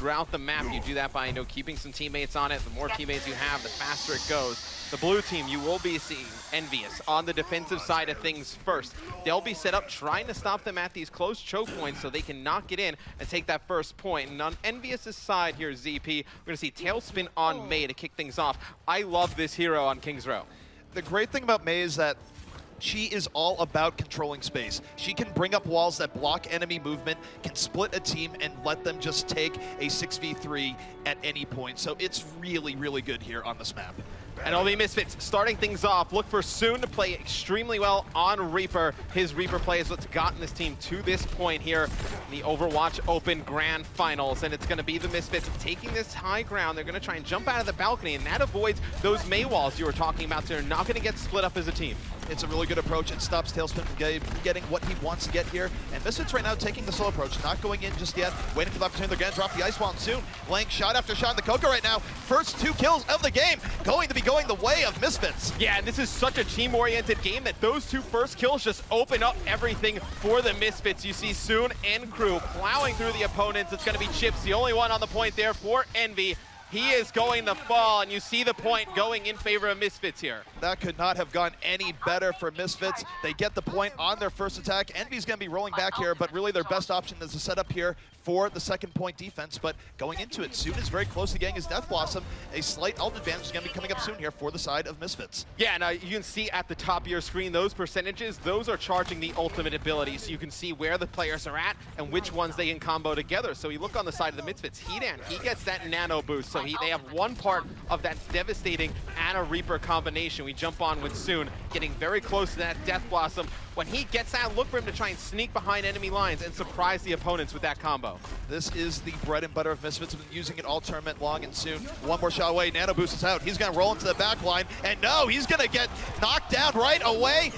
throughout the map. You do that by, you know, keeping some teammates on it. The more teammates you have, the faster it goes. The blue team, you will be seeing EnVyUs on the defensive side of things first. They'll be set up trying to stop them at these close choke points so they can knock it in and take that first point. And on EnVyUs' side here, ZP, we're going to see Tailspin on Mei to kick things off. I love this hero on King's Row. The great thing about Mei is that she is all about controlling space. She can bring up walls that block enemy movement, can split a team and let them just take a 6v3 at any point. So it's really, really good here on this map. And it'll be Misfits starting things off. Look for Soon to play extremely well on Reaper. His Reaper play is what's gotten this team to this point here in the Overwatch Open Grand Finals. And it's going to be the Misfits taking this high ground. They're going to try and jump out of the balcony, and that avoids those Mei walls you were talking about. So they're not going to get split up as a team. It's a really good approach. It stops Tailspin from getting what he wants to get here. And Misfits right now taking the slow approach, not going in just yet, waiting for the opportunity. They're going to drop the Ice Wall soon. Laying shot after shot in the Coco right now. First 2 kills of the game going to be going the way of Misfits. Yeah, and this is such a team-oriented game that those 2 first kills just open up everything for the Misfits. You see Soon and crew plowing through the opponents. It's going to be Chips, the only one on the point there for Envy. He is going to fall, and you see the point going in favor of Misfits here. That could not have gone any better for Misfits. They get the point on their first attack. Envy's going to be rolling back here, but really their best option is to set up here for the second point defense. But going into it, Soon is very close to getting his Death Blossom. A slight ult advantage is going to be coming up soon here for the side of Misfits. Yeah, now you can see at the top of your screen, those percentages, those are charging the ultimate ability. So you can see where the players are at and which ones they can combo together. So you look on the side of the Misfits, Hedan, he gets that nano boost. So they have one part of that devastating Ana Reaper combination. We jump on with Soon, getting very close to that Death Blossom. When he gets that, look for him to try and sneak behind enemy lines and surprise the opponents with that combo. This is the bread and butter of Misfits. Been using it all tournament long, and Soon one more shot away. Nano boost is out. He's going to roll into the back line, and no, he's going to get knocked down right away.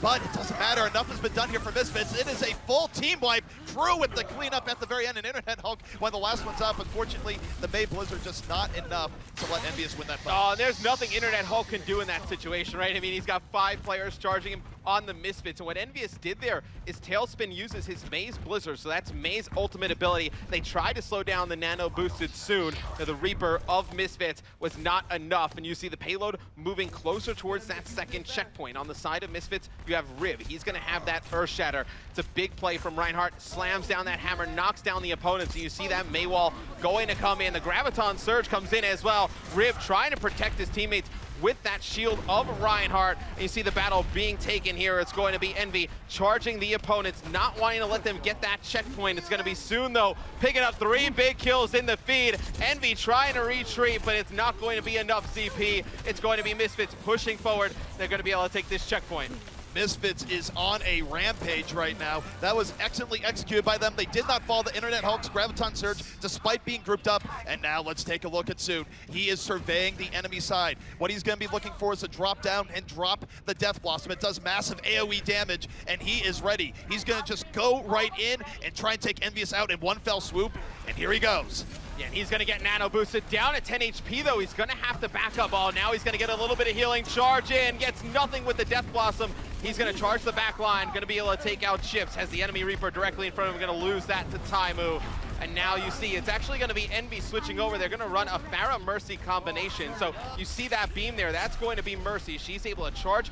But it doesn't matter. Enough has been done here for Misfits. It is a full team wipe. Crew with the cleanup at the very end, and Internet Hulk when the last one's up. Unfortunately, the Mei Blizzard just not enough to let EnVyUs win that fight. Oh, there's nothing Internet Hulk can do in that situation, right? I mean, he's got 5 players charging him on the Misfits. And what EnVyUs did there is Tailspin uses his Mei's Blizzard, so that's Mei's ultimate ability. They tried to slow down the nano boosted Soon. Now, the Reaper of Misfits was not enough, and you see the payload moving closer towards that second checkpoint. On the side of Misfits, you have Riv. He's going to have that Earth Shatter. It's a big play from Reinhardt. Slams down that hammer, knocks down the opponents, and you see that Mei wall going to come in. The Graviton Surge comes in as well. Riv trying to protect his teammates with that shield of Reinhardt. And you see the battle being taken here. It's going to be Envy charging the opponents, not wanting to let them get that checkpoint. It's going to be Soon, though, picking up 3 big kills in the feed. Envy trying to retreat, but it's not going to be enough CP. It's going to be Misfits pushing forward. They're going to be able to take this checkpoint. Misfits is on a rampage right now. That was excellently executed by them. They did not follow the Internet Hulk's Graviton Surge despite being grouped up. And now let's take a look at Soon. He is surveying the enemy side. What he's going to be looking for is to drop down and drop the Death Blossom. It does massive AoE damage, and he is ready. He's going to just go right in and try and take EnVyUs out in one fell swoop. And here he goes. Yeah, he's going to get nano boosted down at 10 HP, though. He's going to have to back up. Oh, now he's going to get a little bit of healing. Charge in, gets nothing with the Death Blossom. He's going to charge the back line, going to be able to take out Chips. Has the enemy Reaper directly in front of him, going to lose that to Taimu. And now you see it's actually going to be Envy switching over. They're going to run a Pharah Mercy combination. So you see that beam there. That's going to be Mercy. She's able to charge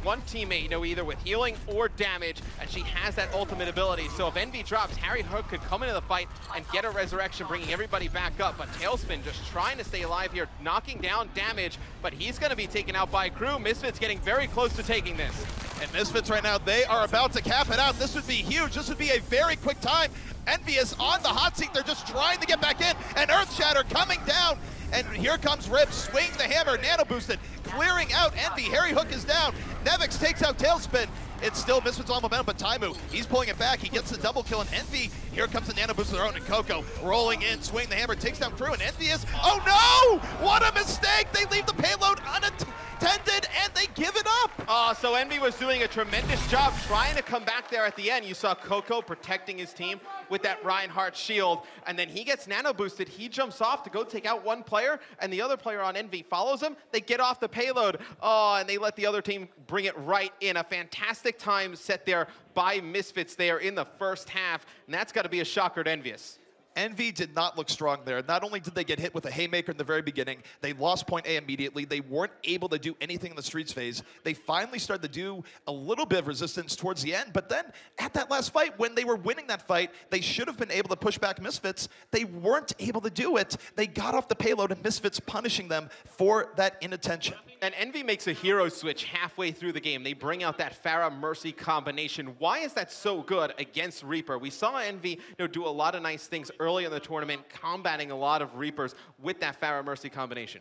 one teammate, you know, either with healing or damage, and she has that ultimate ability. So if Envy drops, Harry Hook could come into the fight and get a resurrection, bringing everybody back up. But Tailspin just trying to stay alive here, knocking down damage, but he's going to be taken out by Crew. Misfits getting very close to taking this. And Misfits right now, they are about to cap it out. This would be huge. This would be a very quick time. Envy is on the hot seat. They're just trying to get back in. And Earth Shatter coming down. And here comes Rib, swings the hammer, nano boosted, clearing out Envy. Harry Hook is down. Nevix takes out Tailspin. It's still Misfits on momentum, but Taimu, he's pulling it back. He gets the double kill, and Envy, here comes the nano boost of their own, and Coco rolling in, swinging the hammer, takes down Crew, and Envy is, oh no! What a mistake! They leave the payload unattended, and they give it up! So Envy was doing a tremendous job trying to come back there at the end. You saw Coco protecting his team with that Reinhardt shield, and then he gets nano boosted. He jumps off to go take out one player, and the other player on Envy follows him. They get off the payload, and they let the other team bring it right in. A fantastic time set there by Misfits there in the first half, and that's got to be a shocker to EnVyUs. Envy did not look strong there. Not only did they get hit with a haymaker in the very beginning, they lost point A immediately. They weren't able to do anything in the streets phase. They finally started to do a little bit of resistance towards the end, but then at that last fight, when they were winning that fight, they should have been able to push back Misfits. They weren't able to do it. They got off the payload, and Misfits punishing them for that inattention. And Envy makes a hero switch halfway through the game. They bring out that Pharah Mercy combination. Why is that so good against Reaper? We saw Envy do a lot of nice things early in the tournament, combating a lot of Reapers with that Pharah Mercy combination.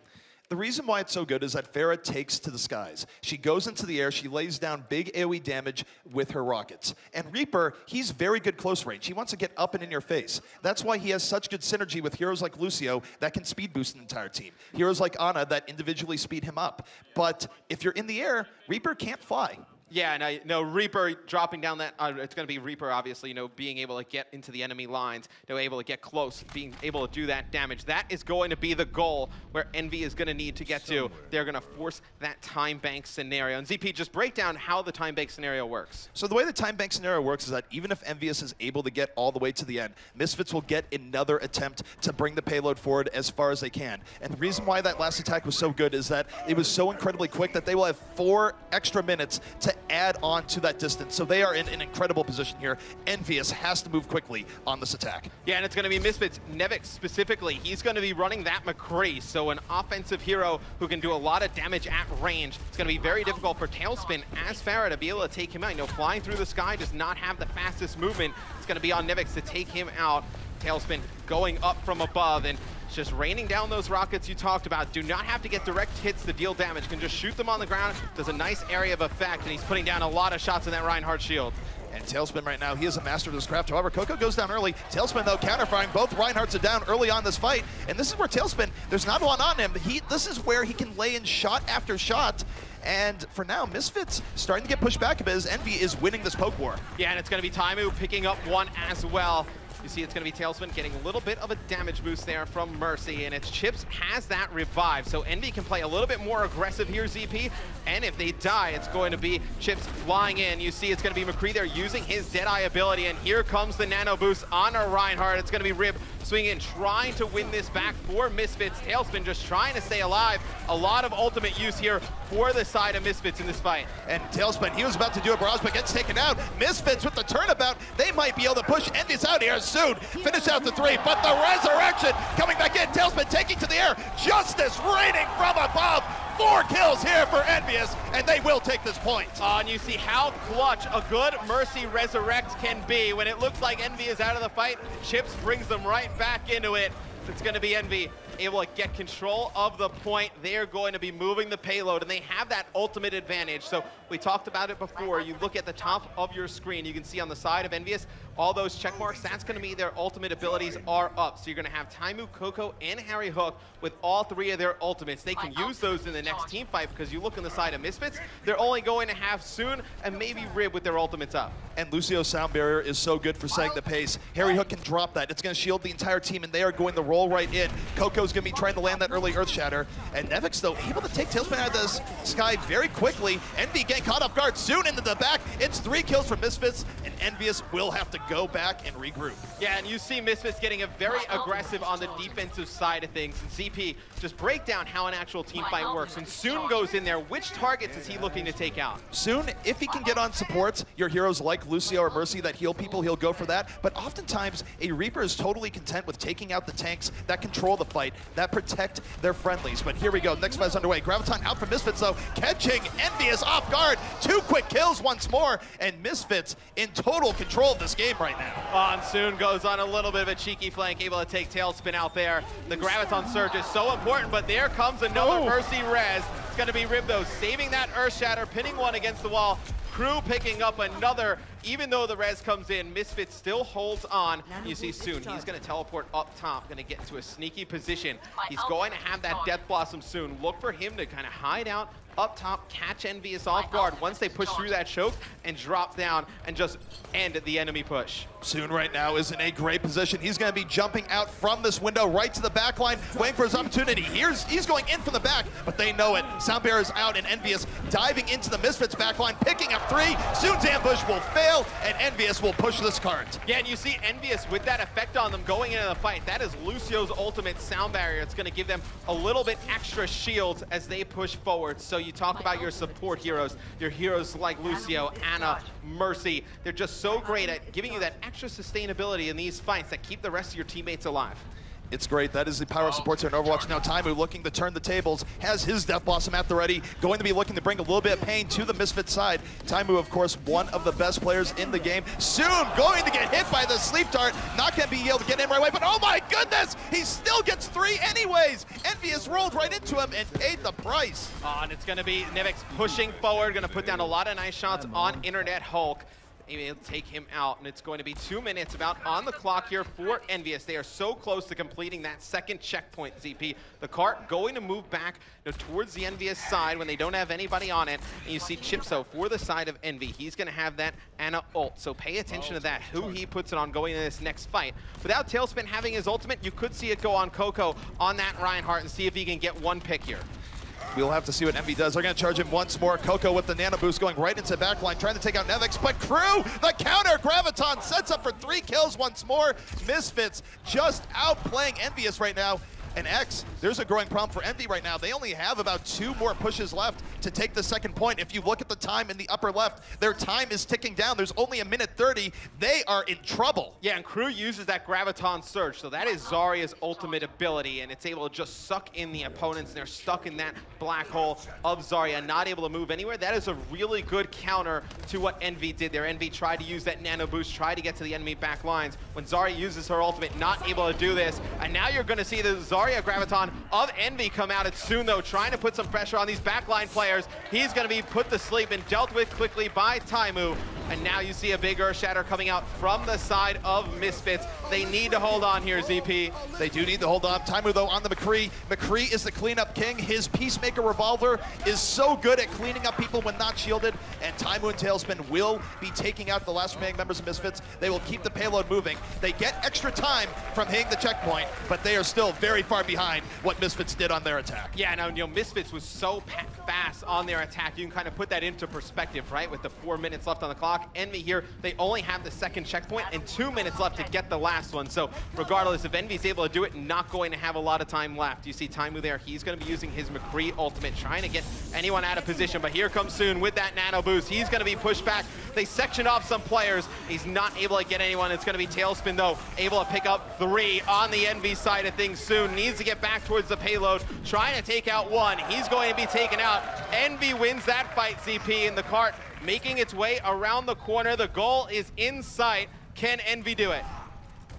The reason why it's so good is that Pharah takes to the skies. She goes into the air, she lays down big AoE damage with her rockets. And Reaper, he's very good close range. He wants to get up and in your face. That's why he has such good synergy with heroes like Lucio that can speed boost an entire team. Heroes like Ana that individually speed him up. But if you're in the air, Reaper can't fly. Yeah, no, Reaper dropping down that, it's going to be Reaper, obviously, being able to get into the enemy lines, able to get close, being able to do that damage. That is going to be the goal where Envy is going to need to get to. They're going to force that time bank scenario. And ZP, just break down how the time bank scenario works. So the way the time bank scenario works is that even if EnVyUs is able to get all the way to the end, Misfits will get another attempt to bring the payload forward as far as they can. And the reason why that last attack was so good is that it was so incredibly quick that they will have 4 extra minutes to add on to that distance. So they are in an incredible position here. EnVyUs has to move quickly on this attack. Yeah, and it's going to be Misfits. Nevik specifically, he's going to be running that McCree, so an offensive hero who can do a lot of damage at range. It's going to be very difficult for Tailspin as Pharah to be able to take him out. Flying through the sky does not have the fastest movement. It's going to be on Nevik to take him out. Tailspin going up from above, and just raining down those rockets you talked about. Do not have to get direct hits to deal damage. Can just shoot them on the ground. Does a nice area of effect, and he's putting down a lot of shots in that Reinhardt shield. And Tailspin right now, he is a master of this craft. However, Coco goes down early. Tailspin, though, counterfiring. Both Reinhardts are down early on this fight. And this is where Tailspin, there's not a lot on him. This is where he can lay in shot after shot. And for now, Misfits starting to get pushed back a bit as Envy is winning this poke war. Yeah, and it's going to be Taimu picking up one as well. You see it's going to be Tailspin getting a little bit of a damage boost there from Mercy, and it's Chips has that revive, so Envy can play a little bit more aggressive here, ZP, and if they die, it's going to be Chips flying in. You see it's going to be McCree there using his Deadeye ability, and here comes the nano boost on a Reinhardt. It's going to be Rib swinging in, trying to win this back for Misfits. Tailspin just trying to stay alive. A lot of ultimate use here for the side of Misfits in this fight. And Tailspin, he was about to do a barrage, but gets taken out. Misfits with the turnabout, they might be able to push EnVyUs out here soon. Finish out the 3, but the resurrection coming back in. Tailspin taking to the air. Justice raining from above. 4 kills here for EnVyUs, and they will take this point. And you see how clutch a good Mercy Resurrect can be. When it looks like Envy is out of the fight, Chips brings them right back into it. It's going to be Envy able to get control of the point. They are going to be moving the payload, and they have that ultimate advantage. So we talked about it before. You look at the top of your screen, you can see on the side of EnVyUs, all those check marks, that's going to mean their ultimate abilities are up. So you're going to have Taimu, Coco, and Harry Hook with all 3 of their ultimates. They can use those in the next team fight because you look on the side of Misfits, they're only going to have Soon and maybe Rib with their ultimates up. And Lucio's sound barrier is so good for setting the pace. Harry Hook can drop that. It's going to shield the entire team, and they are going to roll right in. Coco's going to be trying to land that early Earth Shatter. And Nevik's, though, able to take Tailspin out of the sky very quickly. Envy getting caught off guard. Soon into the back. It's 3 kills for Misfits, and EnVyUs will have to go back and regroup. Yeah, and you see Misfits getting a very aggressive on the defensive side of things. And ZP, just break down how an actual team fight works. And Soon goes in there. Which targets is he looking to take out? Soon, if he can get on supports, your heroes like Lucio or Mercy that heal people, he'll go for that. But oftentimes, a Reaper is totally content with taking out the tanks that control the fight, that protect their friendlies. But here we go. Next fight's underway. Graviton out for Misfits, though, catching EnVyUs off guard. 2 quick kills once more, and Misfits in total control of this game right now. Soon goes on a little bit of a cheeky flank, able to take Tailspin out there. The Graviton surge is so important, but there comes another Mercy res. It's going to be Rib, though, saving that Earth Shatter, pinning one against the wall. Crew picking up another. Even though the res comes in, Misfits still holds on. You see Soon, he's going to teleport up top, going to get into a sneaky position. He's going to have that Death Blossom soon. Look for him to kind of hide out up top, catch EnVyUs off guard once they push through that choke and drop down and just end the enemy push. Soon right now is in a great position. He's going to be jumping out from this window right to the back line, waiting for his opportunity. He's going in from the back, but they know it. Sound Bearer's out, and EnVyUs diving into the Misfits back line, picking up 3. Soon's ambush will fail. kill, and EnVyUs will push this cart. Yeah, and you see EnVyUs with that effect on them going into the fight. That is Lucio's ultimate sound barrier. It's going to give them a little bit extra shields as they push forward. So you talk about your support heroes, your heroes like Lucio, Ana, Mercy. They're just so great at giving you that extra sustainability in these fights that keep the rest of your teammates alive. It's great. That is the power of supports here in Overwatch. Now Taimu looking to turn the tables, has his Death Blossom at the ready, going to be looking to bring a little bit of pain to the Misfits side. Taimu, of course, one of the best players in the game. Soon going to get hit by the sleep dart. Not going to be able to get in right away, but oh my goodness, he still gets 3 anyways. EnVyUs rolled right into him and paid the price. And it's going to be Nivix pushing forward, going to put down a lot of nice shots on Internet Hulk. Maybe it'll take him out, and it's going to be 2 minutes about on the clock here for EnVyUs. They are so close to completing that second checkpoint, ZP. The cart going to move back towards the EnVyUs side when they don't have anybody on it. And you see Chipso for the side of Envy. He's going to have that Ana ult, so pay attention to that, who he puts it on going into this next fight. Without Tailspin having his ultimate, you could see it go on Coco on that Reinhardt and see if he can get one pick here. We'll have to see what Envy does. They're going to charge him once more. Coco with the nano boost going right into backline, trying to take out Nevix, but Crew, the counter, Graviton sets up for 3 kills once more. Misfits just outplaying EnVyUs right now. And X, there's a growing problem for Envy right now. They only have about 2 more pushes left to take the second point. If you look at the time in the upper left, their time is ticking down. There's only 1:30. They are in trouble. Yeah, and Crew uses that Graviton Surge, so that is Zarya's ultimate ability, and it's able to just suck in the opponents, and they're stuck in that black hole of Zarya, not able to move anywhere. That is a really good counter to what Envy did there. Envy tried to use that nano boost, tried to get to the enemy back lines. When Zarya uses her ultimate, not able to do this, and now you're going to see the Zarya Graviton of Envy come out. It's soon though, trying to put some pressure on these backline players. He's going to be put to sleep and dealt with quickly by Taimu. And now you see a big Earth Shatter coming out from the side of Misfits. They need to hold on here, ZP. They do need to hold on. Taimu though on the McCree. McCree is the cleanup king. His Peacemaker revolver is so good at cleaning up people when not shielded. And Taimu and Tailspin will be taking out the last remaining members of Misfits. They will keep the payload moving. They get extra time from hitting the checkpoint, but they are still very far behind what Misfits did on their attack. Yeah, no, Misfits was so fast on their attack. You can kind of put that into perspective, right? With the 4 minutes left on the clock. Envy here, they only have the second checkpoint and 2 minutes left to get the last one. So regardless, if Envy's able to do it, not going to have a lot of time left. You see Taimu there, he's going to be using his McCree ultimate, trying to get anyone out of position. But here comes Soon with that nano boost. He's going to be pushed back. They section off some players. He's not able to get anyone. It's going to be Tailspin though, able to pick up 3 on the Envy side of things. Soon needs to get back towards the payload, trying to take out 1. He's going to be taken out. Envy wins that fight, ZP, in the cart making its way around the corner. The goal is in sight. Can Envy do it?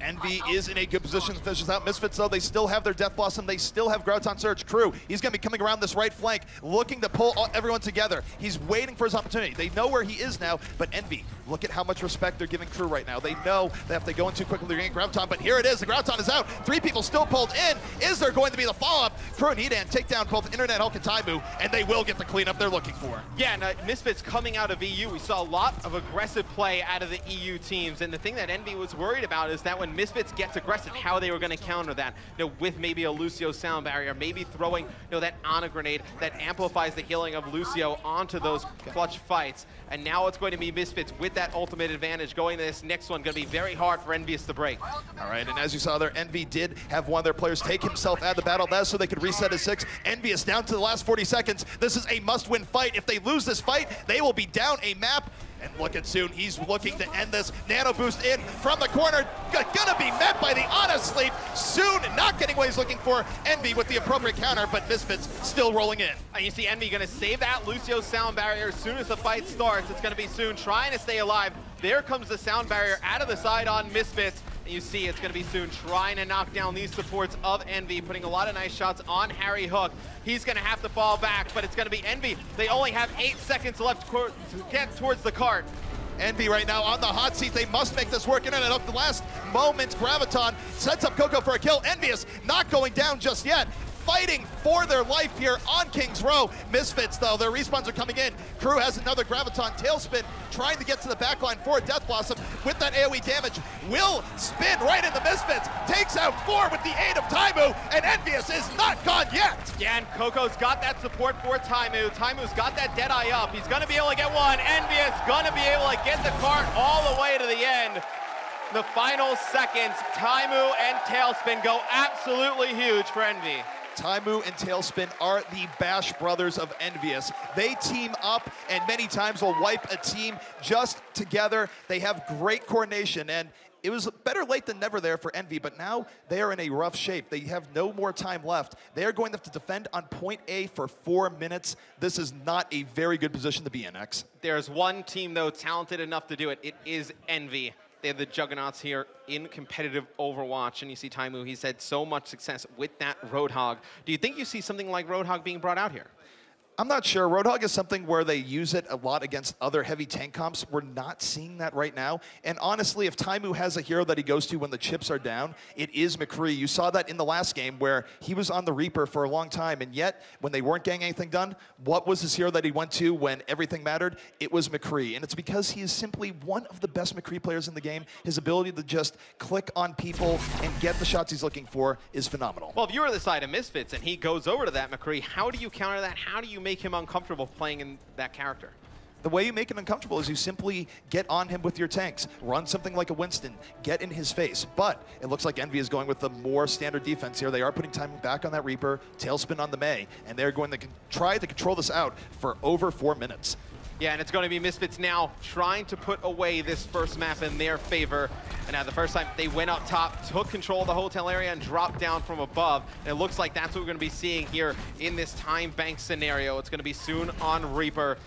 Envy is in a good position to finish this out. Misfits, though, they still have their Death Blossom. They still have Graviton Surge. Crew, he's going to be coming around this right flank, looking to pull everyone together. He's waiting for his opportunity. They know where he is now, but Envy, look at how much respect they're giving Crew right now. They know that if they go in too quickly, they're getting Graviton, but here it is. The Graviton is out. 3 people still pulled in. Is there going to be the follow-up? Crew and Edan take down both Internet Hulk and Taimu, and they will get the cleanup they're looking for. Yeah, and Misfits coming out of EU, we saw a lot of aggressive play out of the EU teams, and the thing that Envy was worried about is that when Misfits gets aggressive, how they were going to counter that, with maybe a Lucio sound barrier, maybe throwing that Ana grenade that amplifies the healing of Lucio onto those clutch fights. And now it's going to be Misfits with that ultimate advantage going to this next one. Going to be very hard for EnVyUs to break. All right, and as you saw there, Envy did have one of their players take himself out of the battle. That's so they could reset his 6. EnVyUs down to the last 40 seconds. This is a must-win fight. If they lose this fight, they will be down a map. And look at Soon, he's looking to end this. Nano boost in from the corner, gonna be met by the Ana sleep. Soon not getting what he's looking for. Envy with the appropriate counter, but Misfits still rolling in. And you see Envy gonna save that Lucio sound barrier as soon as the fight starts. It's gonna be Soon trying to stay alive. There comes the sound barrier out of the side on Misfits. And you see it's going to be Soon trying to knock down these supports of Envy, putting a lot of nice shots on Harry Hook. He's going to have to fall back, but it's going to be Envy. They only have 8 seconds left to get towards the cart. Envy right now on the hot seat. They must make this work. Internet up the last moment. Graviton sets up Coco for a kill. EnVyUs not going down just yet. Fighting for their life here on King's Row. Misfits, though, their respawns are coming in. Crew has another Graviton Tailspin, trying to get to the backline for a Death Blossom with that AoE damage. Will spin right into Misfits, takes out 4 with the aid of Taimu, and EnVyUs is not gone yet. Yeah, and Coco's got that support for Taimu. Taimu's got that Deadeye up. He's going to be able to get one. EnVyUs going to be able to get the cart all the way to the end. The final seconds, Taimu and Tailspin go absolutely huge for Envy. Taimu and Tailspin are the Bash brothers of EnVyUs. They team up and many times will wipe a team just together. They have great coordination, and it was better late than never there for Envy, but now they are in a rough shape. They have no more time left. They are going to have to defend on point A for 4 minutes. This is not a very good position to be in, X. There's one team, though, talented enough to do it. It is Envy. They have the juggernauts here in competitive Overwatch, and you see Taimu, he's had so much success with that Roadhog. Do you think you see something like Roadhog being brought out here? I'm not sure. Roadhog is something where they use it a lot against other heavy tank comps. We're not seeing that right now. And honestly, if Taimu has a hero that he goes to when the chips are down, it is McCree. You saw that in the last game where he was on the Reaper for a long time, and yet when they weren't getting anything done, what was his hero that he went to when everything mattered? It was McCree. And it's because he is simply one of the best McCree players in the game. His ability to just click on people and get the shots he's looking for is phenomenal. Well, if you were the side of Misfits and he goes over to that McCree, how do you counter that? How do you make him uncomfortable playing in that character? The way you make it uncomfortable is you simply get on him with your tanks, run something like a Winston, get in his face. But it looks like Envy is going with the more standard defense here. They are putting time back on that Reaper, Tailspin on the Mei, and they're going to try to control this out for over 4 minutes. Yeah, and it's going to be Misfits now trying to put away this first map in their favor. And now the first time they went up top, took control of the hotel area and dropped down from above. And it looks like that's what we're going to be seeing here in this time bank scenario. It's going to be soon on Reaper.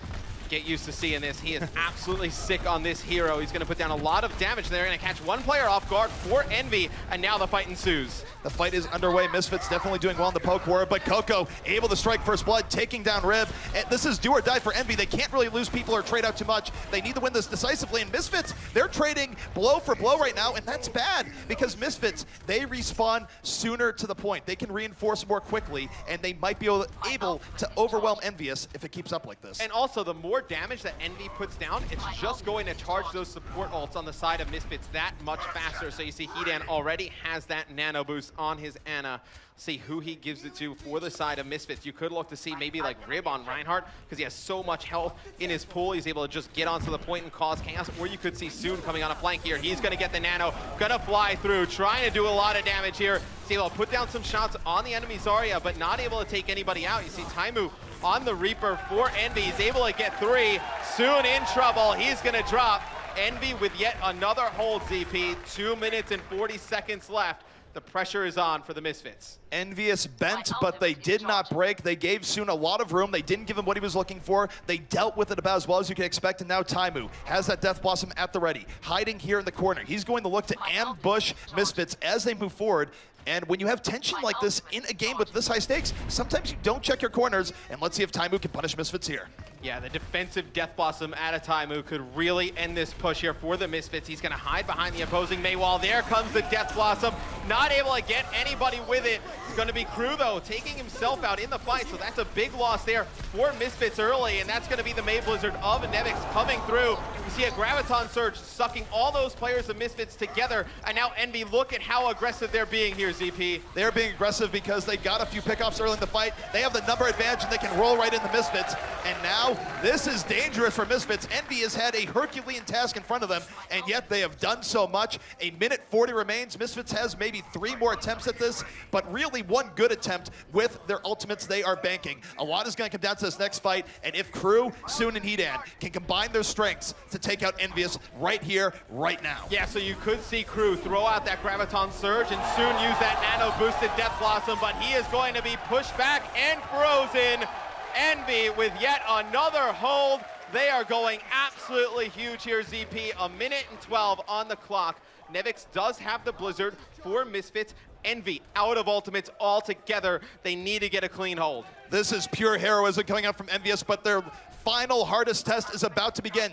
Get used to seeing this. He is absolutely sick on this hero. He's going to put down a lot of damage. They're going to catch one player off guard for Envy, and now the fight ensues. The fight is underway. Misfits definitely doing well in the poke war, but Coco able to strike first blood, taking down Rib. And this is do or die for Envy. They can't really lose people or trade out too much. They need to win this decisively, and Misfits, they're trading blow for blow right now, and that's bad because Misfits, they respawn sooner to the point. They can reinforce more quickly, and they might be able to overwhelm EnVyUs if it keeps up like this. And also, the more damage that Envy puts down, it's just going to charge those support ults on the side of Misfits that much faster. So you see Hedan already has that nano boost on his Ana. See who he gives it to for the side of Misfits. You could look to see maybe like Rib on Reinhardt because he has so much health in his pool. He's able to just get onto the point and cause chaos. Or you could see Soon coming on a flank here. He's going to get the nano, going to fly through, trying to do a lot of damage here. He's able to put down some shots on the enemy Zarya, but not able to take anybody out. You see Taimu on the Reaper for Envy. He's able to get 3. Soon in trouble. He's going to drop. Envy with yet another hold, ZP. 2 minutes and 40 seconds left. The pressure is on for the Misfits. EnVyUs bent, but they did not break. They gave Soon a lot of room. They didn't give him what he was looking for. They dealt with it about as well as you can expect, and now Taimu has that Death Blossom at the ready, hiding here in the corner. He's going to look to ambush Misfits as they move forward. And when you have tension like this in a game with this high stakes, sometimes you don't check your corners, and let's see if Taimu can punish Misfits here. Yeah, the defensive Death Blossom out of Taimu could really end this push here for the Misfits. He's going to hide behind the opposing Mei wall. There comes the Death Blossom. Not able to get anybody with it. It's going to be Crew, though, taking himself out in the fight, so that's a big loss there for Misfits early, and that's going to be the Mei Blizzard of Nevix coming through. You see a Graviton Surge sucking all those players of Misfits together, and now Envy, look at how aggressive they're being here, ZP. They're being aggressive because they got a few pickoffs early in the fight. They have the number advantage, and they can roll right into Misfits, and now this is dangerous for Misfits. Envy has had a Herculean task in front of them, and yet they have done so much. A minute 40 remains. Misfits has maybe 3 more attempts at this, but really one good attempt with their ultimates they are banking. A lot is going to come down to this next fight, and if Crew, Soon, and Hedan can combine their strengths to take out EnVyUs right here, right now. Yeah, so you could see Crew throw out that Graviton Surge and Soon use that nano-boosted Death Blossom, but he is going to be pushed back and frozen. Envy with yet another hold. They are going absolutely huge here, ZP. A minute and 12 on the clock. Nevix does have the Blizzard for Misfits. Envy out of ultimates altogether. They need to get a clean hold. This is pure heroism coming out from EnVyUs, but their final hardest test is about to begin.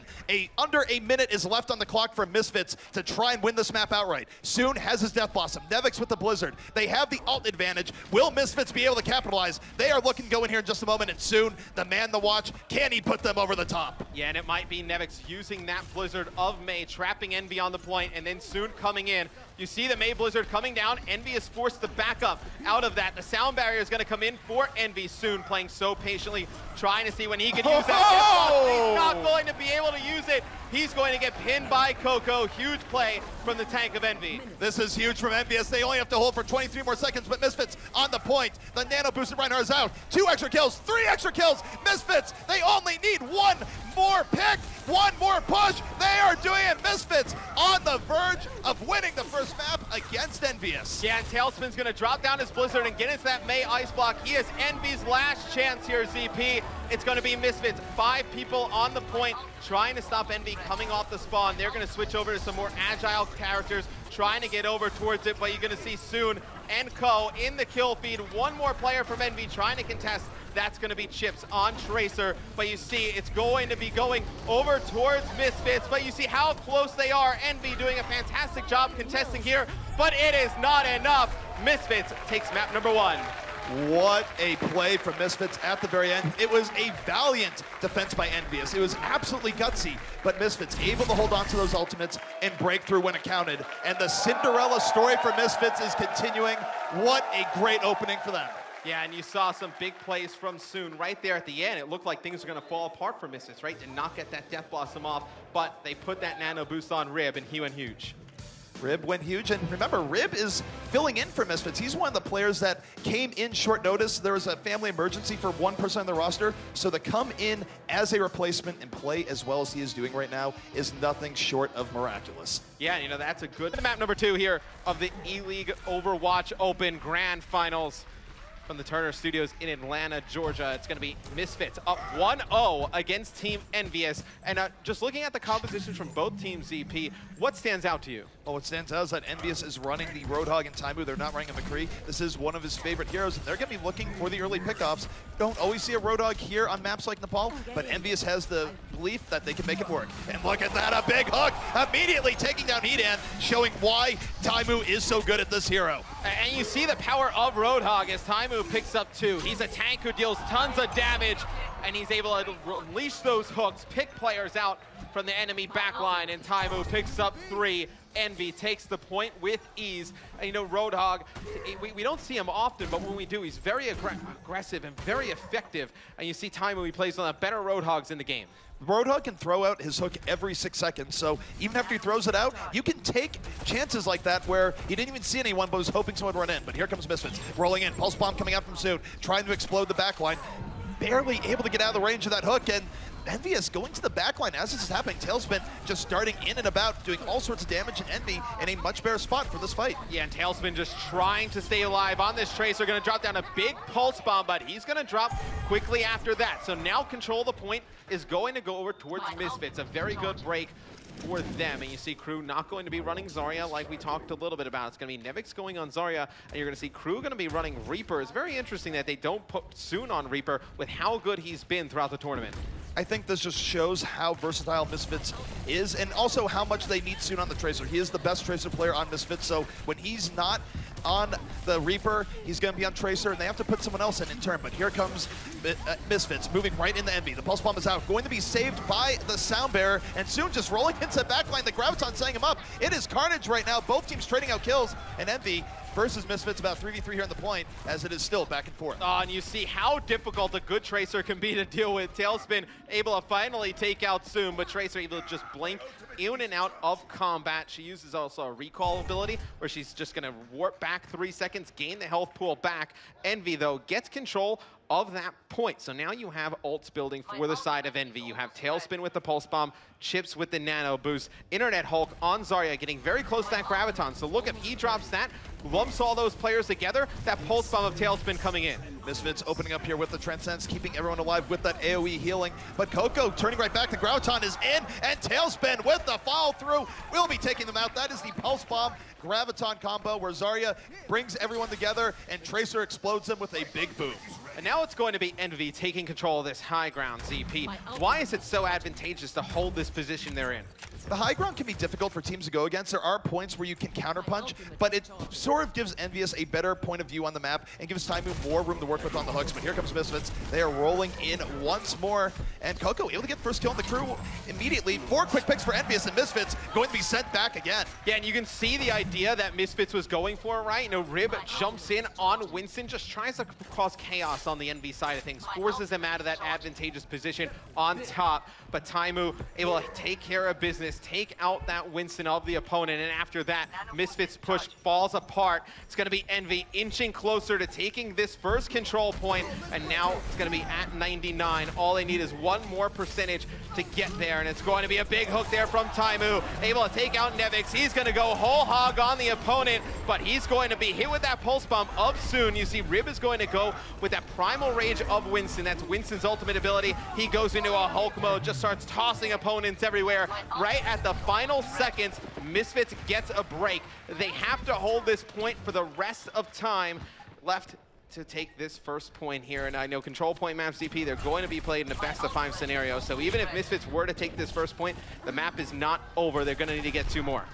Under a minute is left on the clock for Misfits to try and win this map outright. Soon has his Death Blossom. Nevix with the Blizzard. They have the ult advantage. Will Misfits be able to capitalize? They are looking to go in here in just a moment, and Soon, the man to watch, can he put them over the top? Yeah, and it might be Nevix using that Blizzard of Mei, trapping Envy on the point, and then Soon coming in, You see the May Blizzard coming down. Envy is forced to back up out of that. The sound barrier is going to come in for Envy soon, playing so patiently, trying to see when he can use that. He's not going to be able to use it. He's going to get pinned by Coco. Huge play from the tank of Envy. This is huge from EnVyUs. They only have to hold for 23 more seconds, but Misfits on the point. The nano boosted Reinhardt is out. 2 extra kills, 3 extra kills. Misfits, they only need 1 more pick, 1 more push. They are doing it. Misfits on the verge of winning the first map against EnVyUs. Yeah, and Tailspin's going to drop down his Blizzard and get into that May ice block. He is Envy's last chance here, ZP. It's going to be Misfits. 5 people on the point trying to stop Envy coming off the spawn. They're going to switch over to some more agile characters, trying to get over towards it, but you're going to see soon NCO in the kill feed. 1 more player from Envy trying to contest. That's going to be Chips on Tracer, but you see it's going to be going over towards Misfits, but you see how close they are. Envy doing a fantastic job contesting here, but it is not enough. Misfits takes map number 1. What a play from Misfits at the very end. It was a valiant defense by EnVyUs. It was absolutely gutsy, but Misfits able to hold on to those ultimates and break through when it counted. And the Cinderella story for Misfits is continuing. What a great opening for them. Yeah, and you saw some big plays from Soon right there at the end. It looked like things were going to fall apart for Misfits, right? Did not get that Death Blossom off, but they put that nano boost on Rib, and he went huge. Rib went huge, and remember, Rib is filling in for Misfits. He's one of the players that came in short notice. There was a family emergency for 1% of the roster, so to come in as a replacement and play as well as he is doing right now is nothing short of miraculous. Yeah, you know, that's a good map number 2 here of the E-League Overwatch Open Grand Finals from the Turner Studios in Atlanta, Georgia. It's going to be Misfits up 1-0 against Team EnVyUs. And just looking at the compositions from both teams, ZP, what stands out to you? Well, what stands out is that EnVyUs is running the Roadhog and Taimu. They're not running a McCree. This is one of his favorite heroes, and they're going to be looking for the early pickoffs. Don't always see a Roadhog here on maps like Nepal, but EnVyUs has the belief that they can make it work. And look at that, a big hook, immediately taking down Hedan, showing why Taimu is so good at this hero. And you see the power of Roadhog as Taimu picks up 2. He's a tank who deals tons of damage, and he's able to release those hooks, pick players out from the enemy backline, and Taimu picks up 3. Envy takes the point with ease. And you know, Roadhog, we don't see him often, but when we do, he's very aggressive and very effective. And you see Taimu, he plays one of the better Roadhogs in the game. Roadhog can throw out his hook every 6 seconds, so even after he throws it out, you can take chances like that where he didn't even see anyone but was hoping someone would run in. But here comes Misfits, rolling in, Pulse Bomb coming out from Soon, trying to explode the backline, barely able to get out of the range of that hook, and EnVyUs going to the backline as this is happening. Tailspin just starting in and about, doing all sorts of damage, and Envy in a much better spot for this fight. Yeah, and Tailspin just trying to stay alive on this Tracer. Going to drop down a big Pulse Bomb, but he's going to drop quickly after that. So now control the point is going to go over towards Misfits. A very good break for them. And you see Crew not going to be running Zarya like we talked a little bit about. It's going to be Nevix going on Zarya, and you're going to see Crew going to be running Reaper. It's very interesting that they don't put Soon on Reaper with how good he's been throughout the tournament. I think this just shows how versatile Misfits is, and also how much they need Soon on the Tracer. He is the best Tracer player on Misfits, so when he's not on the Reaper, he's going to be on Tracer, and they have to put someone else in turn. But here comes Misfits, moving right into Envy. The Pulse Bomb is out, going to be saved by the Sound Bearer, and Soon just rolling into backline. The Graviton setting him up. It is carnage right now. Both teams trading out kills, and Envy versus Misfits about 3v3 here on the point, as it is still back and forth. And you see how difficult a good Tracer can be to deal with. Tailspin able to finally take out Soon, but Tracer able to just blink in and out of combat. She uses also a recall ability where she's just going to warp back 3 seconds, gain the health pool back. Envy, though, gets control of that point. So now you have ults building for the side of Envy. You have Tailspin with the Pulse Bomb, Chips with the Nano Boost, Internet Hulk on Zarya, getting very close to that Graviton. So look, if he drops that, lumps all those players together, that Pulse Bomb of Tailspin coming in. Misfits opening up here with the Transcendence, keeping everyone alive with that AoE healing. But Coco turning right back, the Graviton is in, and Tailspin with the follow through will be taking them out. That is the Pulse Bomb Graviton combo where Zarya brings everyone together and Tracer explodes them with a big boom. And now it's going to be Envy taking control of this high ground, ZP. Why is it so advantageous to hold this position they're in? the high ground can be difficult for teams to go against. There are points where you can counterpunch, but it sort of gives EnVyUs a better point of view on the map and gives Taimu more room to work with on the hooks. But here comes Misfits. They are rolling in once more, and Coco able to get first kill on the crew immediately. 4 quick picks for EnVyUs, and Misfits going to be sent back again. Yeah, and you can see the idea that Misfits was going for, right? You know, Rib jumps in on Winston, just tries to cause chaos on the NV side of things, forces them out of that advantageous position on top. But Taimu able to take care of business, take out that Winston of the opponent, and after that, Misfits push falls apart. It's going to be Envy inching closer to taking this first control point, and now it's going to be at 99. All they need is one more percentage to get there, and it's going to be a big hook there from Taimu, able to take out Nevix. He's going to go whole hog on the opponent, but he's going to be hit with that pulse bomb of Soon. You see Rib is going to go with that primal rage of Winston. That's Winston's ultimate ability. He goes into a Hulk mode, just starts tossing opponents everywhere. Right at the final seconds, Misfits gets a break. They have to hold this point for the rest of time left to take this first point here. And I know control point maps ZP, they're going to be played in a best of 5 scenario. So even if Misfits were to take this first point, the map is not over. They're going to need to get 2 more.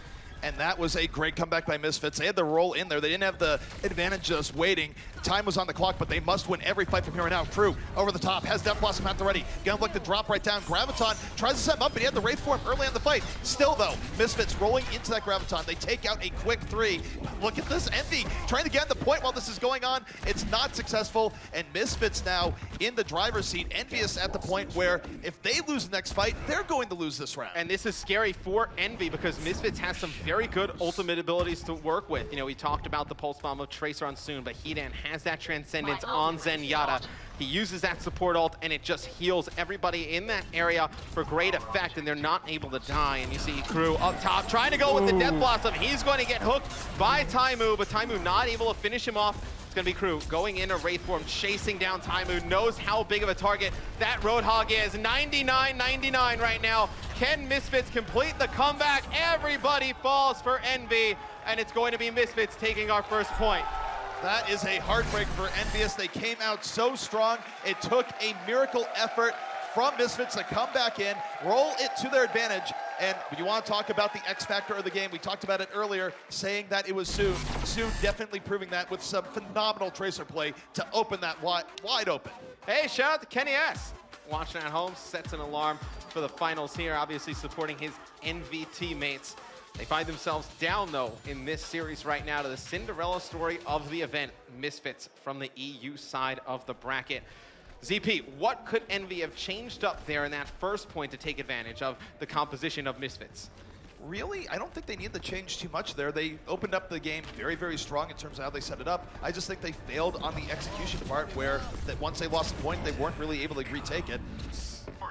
And that was a great comeback by Misfits. They had the roll in there. They didn't have the advantage just waiting. Time was on the clock, but they must win every fight from here on out. Crew over the top, has Death Blossom at the ready. Gonna look to drop right down. Graviton tries to set him up, but he had the Wraith form early in the fight. Still though, Misfits rolling into that Graviton. They take out a quick 3. Look at this, Envy trying to get the point while this is going on. It's not successful, and Misfits now in the driver's seat. EnVyUs at the point where if they lose the next fight, they're going to lose this round. And this is scary for Envy because Misfits has some very good ultimate abilities to work with. You know, we talked about the pulse bomb of Tracer on Soon, but Hidan has that Transcendence on Zenyatta. He uses that support ult, and it just heals everybody in that area for great effect, and they're not able to die. And you see Crew up top trying to go with the Death Blossom. He's going to get hooked by Taimu, but Taimu not able to finish him off. It's going to be Crew going into Wraith form, chasing down Taimu, knows how big of a target that Roadhog is. 99-99 right now. Can Misfits complete the comeback? Everybody falls for Envy, and it's going to be Misfits taking our first point. That is a heartbreak for EnVyUs. They came out so strong. It took a miracle effort from Misfits to come back in, roll it to their advantage. And you want to talk about the X factor of the game. We talked about it earlier, saying that it was Soon. Soon definitely proving that with some phenomenal Tracer play to open that wide open. Hey, shout out to Kenny S. Watching at home, sets an alarm for the finals here, obviously supporting his NV teammates. They find themselves down, though, in this series right now to the Cinderella story of the event, Misfits from the EU side of the bracket. ZP, what could Envy have changed up there in that first point to take advantage of the composition of Misfits? Really, I don't think they need to change too much there. They opened up the game very, very strong in terms of how they set it up. I just think they failed on the execution part where that once they lost the point, they weren't really able to retake it.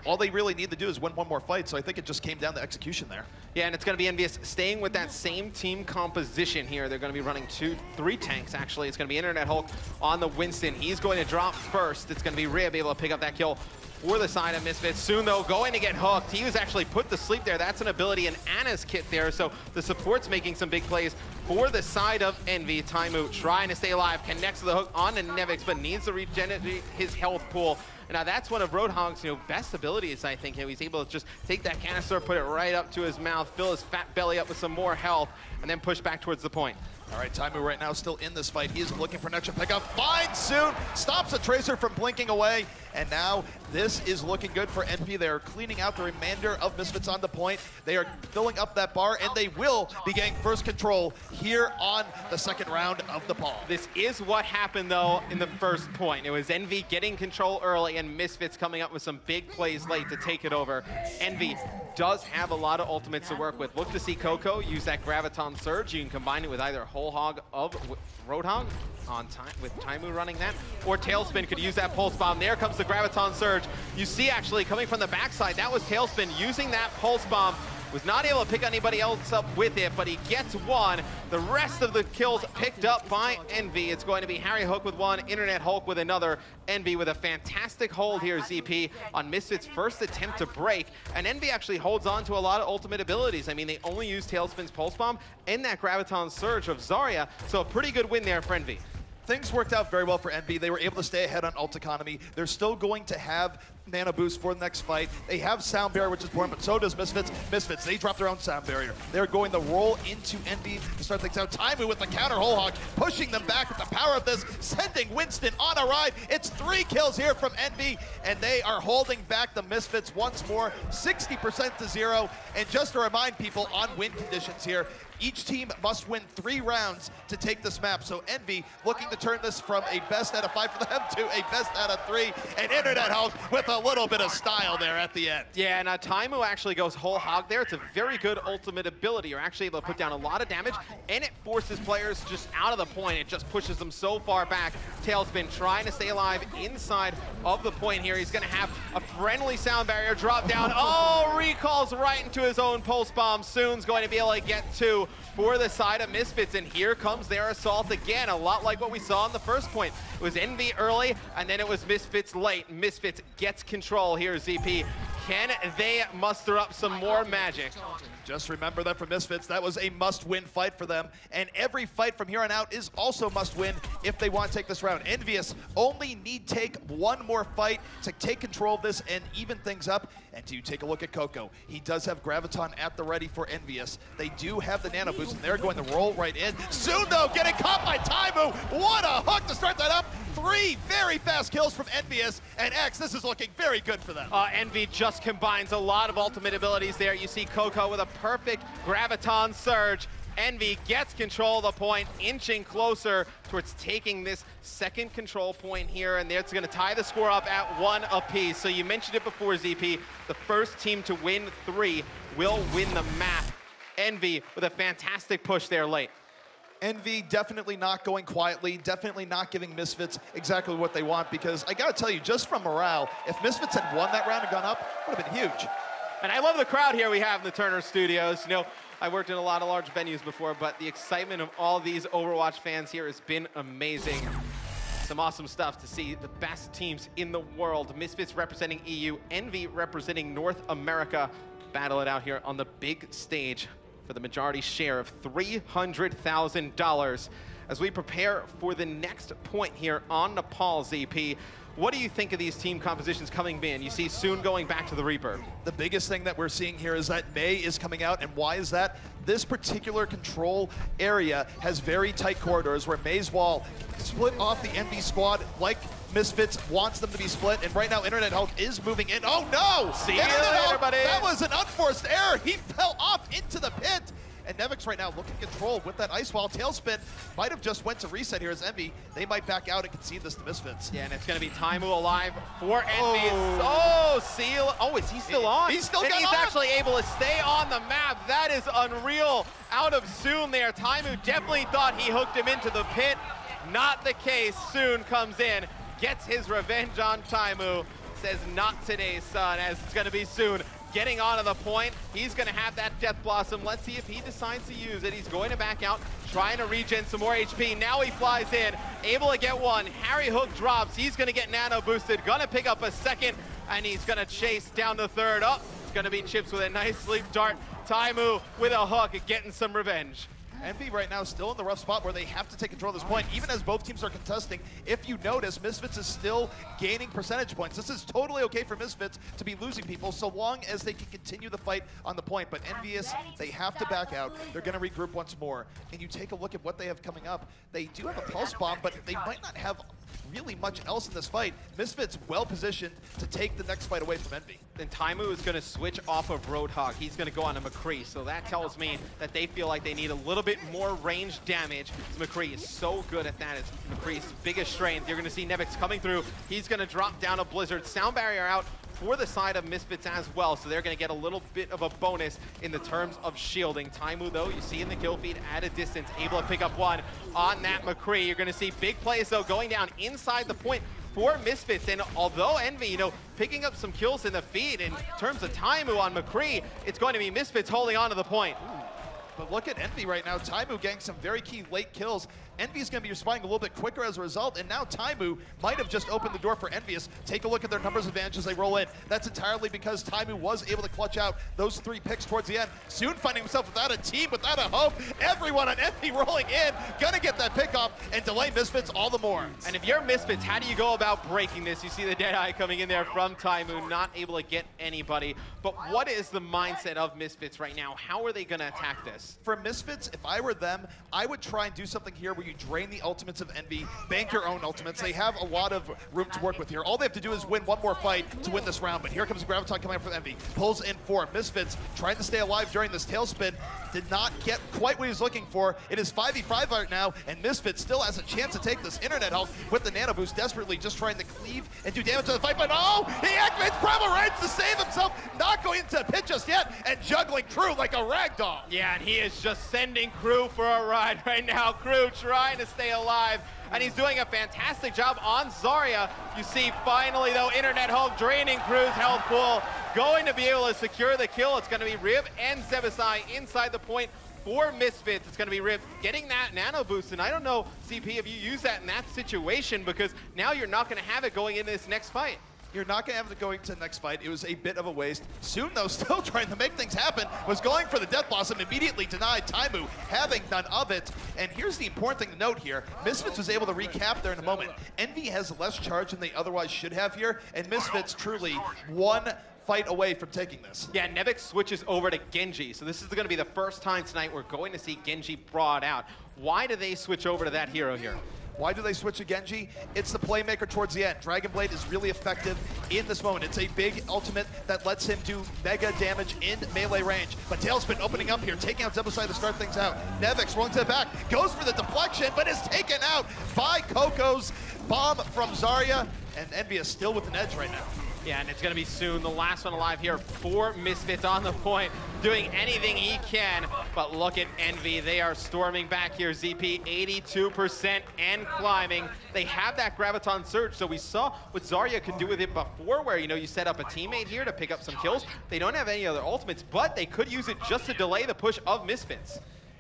All they really need to do is win one more fight, so I think it just came down to execution there. Yeah, and it's going to be EnVyUs staying with that same team composition here. They're going to be running 3 tanks, actually. It's going to be Internet Hulk on the Winston. He's going to drop first. It's going to be Rib able to pick up that kill for the side of Misfits. Soon, though, going to get hooked. He was actually put to sleep there. That's an ability in Anna's kit there, so the support's making some big plays for the side of Envy. Taimu trying to stay alive, connects to the hook on the Nevix, but needs to regenerate his health pool. And now that's one of Roadhog's, best abilities, I think. He's able to just take that canister, put it right up to his mouth, fill his fat belly up with some more health, and then push back towards the point. All right, Taimu right now still in this fight. He is looking for an extra pickup. Finds Soon, stops the Tracer from blinking away, and now this is looking good for NP. They are cleaning out the remainder of Misfits on the point. They are filling up that bar, and they will be getting first control here on the second round of the ball. This is what happened, though, in the first point. It was Envy getting control early, and Misfits coming up with some big plays late to take it over. Envy does have a lot of ultimates to work with. Look to see Coco use that Graviton Surge. You can combine it with either Whole Hog of Roadhog on time with Taimu running that, or Tailspin could use that Pulse Bomb. There comes the Graviton Surge. You see actually coming from the backside, that was Tailspin using that Pulse Bomb. Was not able to pick anybody else up with it, but he gets one. The rest of the kills picked up by Envy. It's going to be Harry Hook with one, Internet Hulk with another. Envy with a fantastic hold here, ZP, on Misfits' first attempt to break. And Envy actually holds on to a lot of ultimate abilities. I mean, they only use Tailspin's Pulse Bomb and that Graviton Surge of Zarya, so a pretty good win there for Envy. Things worked out very well for EnVy. They were able to stay ahead on ult economy. They're still going to have nano boost for the next fight. They have sound barrier, which is important, but so does Misfits. Misfits, they drop their own sound barrier. They're going to roll into EnVy to start things out. Taimu with the counter whole hog, pushing them back with the power of this, sending Winston on a ride. It's 3 kills here from EnVy, and they are holding back the Misfits once more, 60% to 0. And just to remind people on win conditions here, each team must win 3 rounds to take this map. So EnVy looking to turn this from a best out of 5 for them to a best out of 3. And Internet Hulk with a little bit of style there at the end. Yeah, and Taimu actually goes whole hog there. It's a very good ultimate ability. You're actually able to put down a lot of damage, and it forces players just out of the point. It just pushes them so far back. Tailspin trying to stay alive inside of the point here. He's going to have a friendly sound barrier drop down. Oh, recalls right into his own pulse bomb. Soon's going to be able to get 2 for the side of Misfits, and here comes their assault again, a lot like what we saw in the first point. It was EnVy early, and then it was Misfits late. Misfits gets control here, ZP. Can they muster up some more magic? Just remember that for Misfits, that was a must-win fight for them, and every fight from here on out is also must-win if they want to take this round. EnVyUs only need take 1 more fight to take control of this and even things up. And to take a look at Coco, he does have Graviton at the ready for EnVyUs. They do have the nano boost, and they're going to roll right in. Soon, though, getting caught by Taimu. What a hook to start that up. 3 very fast kills from EnVyUs, and X, this is looking very good for them. EnVy just combines a lot of ultimate abilities there. You see Coco with a perfect Graviton surge. EnVy gets control of the point, inching closer towards taking this second control point here, and it's going to tie the score up at 1 apiece. So you mentioned it before, ZP, the first team to win 3 will win the map. EnVy with a fantastic push there late. EnVy definitely not going quietly, definitely not giving Misfits exactly what they want, because I gotta tell you, just from morale, if Misfits had won that round and gone up, it would have been huge. And I love the crowd here we have in the Turner Studios. You know, I worked in a lot of large venues before, but the excitement of all these Overwatch fans here has been amazing. Some awesome stuff to see the best teams in the world. Misfits representing EU, EnVy representing North America, battle it out here on the big stage for the majority share of $300,000. As we prepare for the next point here on Nepal, ZP, what do you think of these team compositions coming in? You see Soon going back to the Reaper. The biggest thing that we're seeing here is that Mei is coming out, and why is that? This particular control area has very tight corridors where Mei's wall split off the EnVy squad like Misfits wants them to be split, and right now Internet Hulk is moving in. Oh no! See you later, buddy. That was an unforced error. He fell off into the pit. And Nevix right now looking controlled with that ice wall. Tailspin might have just went to reset here as EnVy. They might back out and concede this to Misfits. Yeah, and it's going to be Taimu alive for EnVy. Oh, Seal. Oh, is he still on? He's still and got he's on. actually able to stay on the map. That is unreal. Out of Soon there. Taimu definitely thought he hooked him into the pit. Not the case. Soon comes in, gets his revenge on Taimu. Says, not today, son, as it's going to be Soon. Getting onto the point, he's going to have that Death Blossom. Let's see if he decides to use it. He's going to back out, trying to regen some more HP. Now he flies in, able to get 1. Harry Hook drops. He's going to get nano boosted, going to pick up a 2nd, and he's going to chase down the 3rd. Oh, it's going to be Chips with a nice sleep dart. Taimu with a hook, getting some revenge. EnVy right now still in the rough spot where they have to take control of this point, even as both teams are contesting. If you notice, Misfits is still gaining percentage points. This is totally okay for Misfits to be losing people so long as they can continue the fight on the point. But EnVyUs, they have to back out. They're going to regroup once more. And you take a look at what they have coming up. They do have a pulse bomb, but they might not have really much else in this fight. Misfits well positioned to take the next fight away from EnVy. Then Taimu is going to switch off of Roadhog. He's going to go on to McCree. So that tells me that they feel like they need a little bit more range damage. McCree is so good at that. It's McCree's biggest strength. You're going to see Nevix coming through. He's going to drop down a Blizzard. Sound barrier out for the side of Misfits as well. So they're going to get a little bit of a bonus in the terms of shielding. Taimu, though, you see in the kill feed at a distance, able to pick up 1 on that McCree. You're going to see big plays, though, going down inside the point for Misfits. And although EnVy, you know, picking up some kills in the feed in terms of Taimu on McCree, it's going to be Misfits holding on to the point. But look at EnVy right now. Taimu getting some very key late kills. EnVyUs going to be responding a little bit quicker as a result, and now Taimu might have just opened the door for EnVyUs. Take a look at their numbers advantage as they roll in. That's entirely because Taimu was able to clutch out those 3 picks towards the end. Soon finding himself without a team, without a hope. Everyone on EnVy rolling in, gonna get that pick off and delay Misfits all the more. And if you're Misfits, how do you go about breaking this? You see the Deadeye coming in there from Taimu, not able to get anybody. But what is the mindset of Misfits right now? How are they gonna attack this? For Misfits, if I were them, I would try and do something here where you drain the ultimates of EnVy, bank your own ultimates. They have a lot of room to work with here. All they have to do is win one more fight to win this round, but here comes Graviton coming up from EnVy. Pulls in 4. Misfits trying to stay alive during this tailspin. Did not get quite what he was looking for. It is 5v5 right now, and Misfits still has a chance to take this internet health with the nano boost, desperately just trying to cleave and do damage to the fight, but oh! He activates Primal Rage to save himself, not going into the pit just yet, and juggling Crew like a ragdoll. Yeah, and he is just sending Crew for a ride right now. Crew trying to stay alive, and he's doing a fantastic job on Zarya. You see, finally, though, Internet Hulk draining Crew's health pool, going to be able to secure the kill. It's going to be Rib and Zebasai inside the point for Misfits. It's going to be Rib getting that nano boost, and I don't know, CP, if you use that in that situation, because now you're not going to have it going into this next fight. You're not going to have it going to the next fight. It was a bit of a waste. Soon, though, still trying to make things happen, was going for the Death Blossom, immediately denied Taimu, having none of it. And here's the important thing to note here. Misfits was able to recap there in a moment. EnVy has less charge than they otherwise should have here, and Misfits truly one fight away from taking this. Yeah, Nevik switches over to Genji. So this is going to be the first time tonight we're going to see Genji brought out. Why do they switch over to that hero here? Why do they switch to Genji? It's the playmaker towards the end. Dragon Blade is really effective in this moment. It's a big ultimate that lets him do mega damage in melee range. But Tailspin opening up here, taking out Zebasai to start things out. Nevix rolling to the back, goes for the deflection, but is taken out by Coco's bomb from Zarya. And EnVy is still with an edge right now. Yeah, and it's going to be soon the last one alive here for Misfits on the point, doing anything he can. But look at EnVy. They are storming back here. ZP 82% and climbing. They have that Graviton Surge, so we saw what Zarya could do with it before, where, you know, you set up a teammate here to pick up some kills. They don't have any other ultimates, but they could use it just to delay the push of Misfits.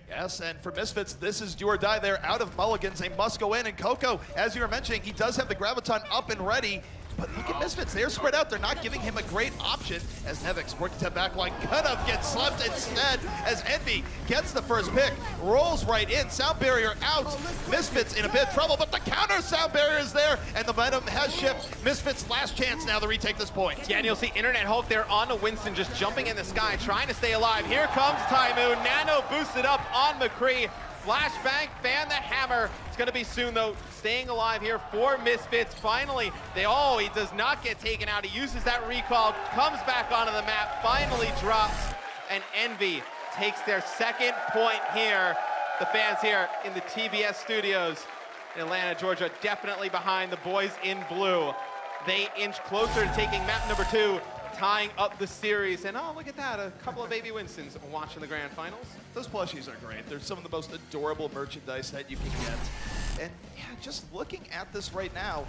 Yes, and for Misfits, this is do or die. They're out of mulligans. They must go in. And Coco, as you were mentioning, he does have the Graviton up and ready. But look at Misfits, they're spread out. They're not giving him a great option as Nevix working to backline. Gonna get slept instead as EnVy gets the first pick, rolls right in. Sound barrier out. Misfits in a bit of trouble, but the counter sound barrier is there, and the momentum has shifted. Misfits' last chance now to retake this point. Yeah, and you'll see Internet Hulk there on to Winston, just jumping in the sky, trying to stay alive. Here comes Taimu, nano boosted up on McCree. Flashbang, fan the hammer. It's going to be soon, though, staying alive here for Misfits. Finally, he does not get taken out. He uses that recall, comes back onto the map, finally drops, and EnVy takes their second point here. The fans here in the TBS studios in Atlanta, Georgia, definitely behind the boys in blue. They inch closer to taking map number 2, tying up the series. And oh, look at that, a couple of baby Winstons watching the grand finals. Those plushies are great. They're some of the most adorable merchandise that you can get. And yeah, just looking at this right now,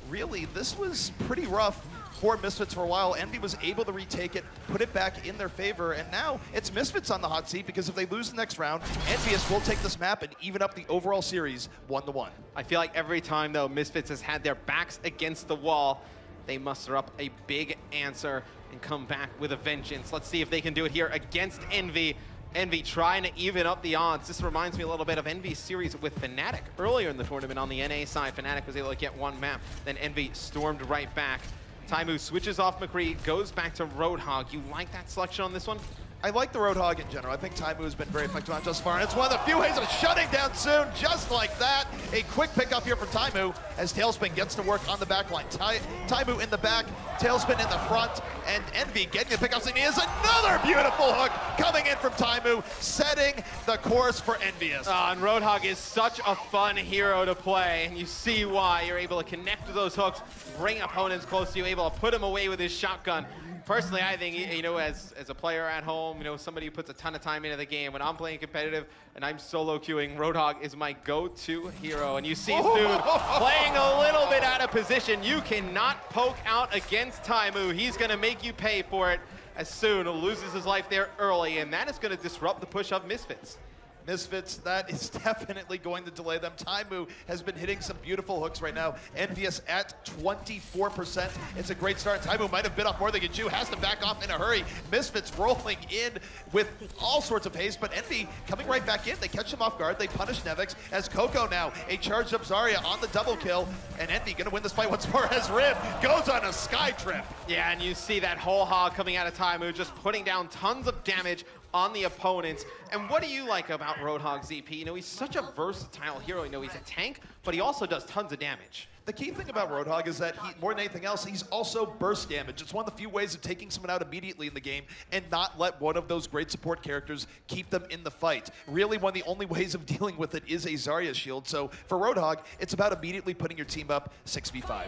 really, this was pretty rough for Misfits for a while. EnVy was able to retake it, put it back in their favor, and now it's Misfits on the hot seat, because if they lose the next round, EnVyUs will take this map and even up the overall series 1-1. I feel like every time, though, Misfits has had their backs against the wall, they muster up a big answer and come back with a vengeance. Let's see if they can do it here against EnVy. EnVy trying to even up the odds. This reminds me a little bit of EnVy's series with Fnatic. Earlier in the tournament on the NA side, Fnatic was able to get one map, then EnVy stormed right back. Taimu switches off McCree, goes back to Roadhog. You like that selection on this one? I like the Roadhog in general. I think Taimu has been very effective on it thus far, and it's one of the few ways of shutting down soon, just like that. A quick pickup here from Taimu as Tailspin gets to work on the back line. Taimu in the back, Tailspin in the front, and EnVy getting the pickups, and he has another beautiful hook coming in from Taimu, setting the course for EnVyUs. And Roadhog is such a fun hero to play, and you see why. You're able to connect with those hooks, bring opponents close to you, able to put them away with his shotgun. Personally, I think, you know, as a player at home, you know, somebody who puts a ton of time into the game, when I'm playing competitive and I'm solo queuing, Roadhog is my go-to hero. And you see Soon playing a little bit out of position. You cannot poke out against Taimu. He's going to make you pay for it as Soon loses his life there early, and that is going to disrupt the push of Misfits. Misfits, that is definitely going to delay them. Taimu has been hitting some beautiful hooks right now. EnVyUs at 24%. It's a great start. Taimu might have bit off more than Gaju, has to back off in a hurry. Misfits rolling in with all sorts of haste, but Envy coming right back in. They catch him off guard. They punish Nevix as Coco now, a charged up Zarya on the double kill, and Envy gonna win this fight once more as Rib goes on a sky trip. Yeah, and you see that whole hog coming out of Taimu, just putting down tons of damage on the opponents. And what do you like about Roadhog ZP? You know, he's such a versatile hero. You know, he's a tank, but he also does tons of damage. The key thing about Roadhog is that more than anything else, he's also burst damage. It's one of the few ways of taking someone out immediately in the game and not let one of those great support characters keep them in the fight. Really, one of the only ways of dealing with it is a Zarya shield. So for Roadhog, it's about immediately putting your team up 6v5.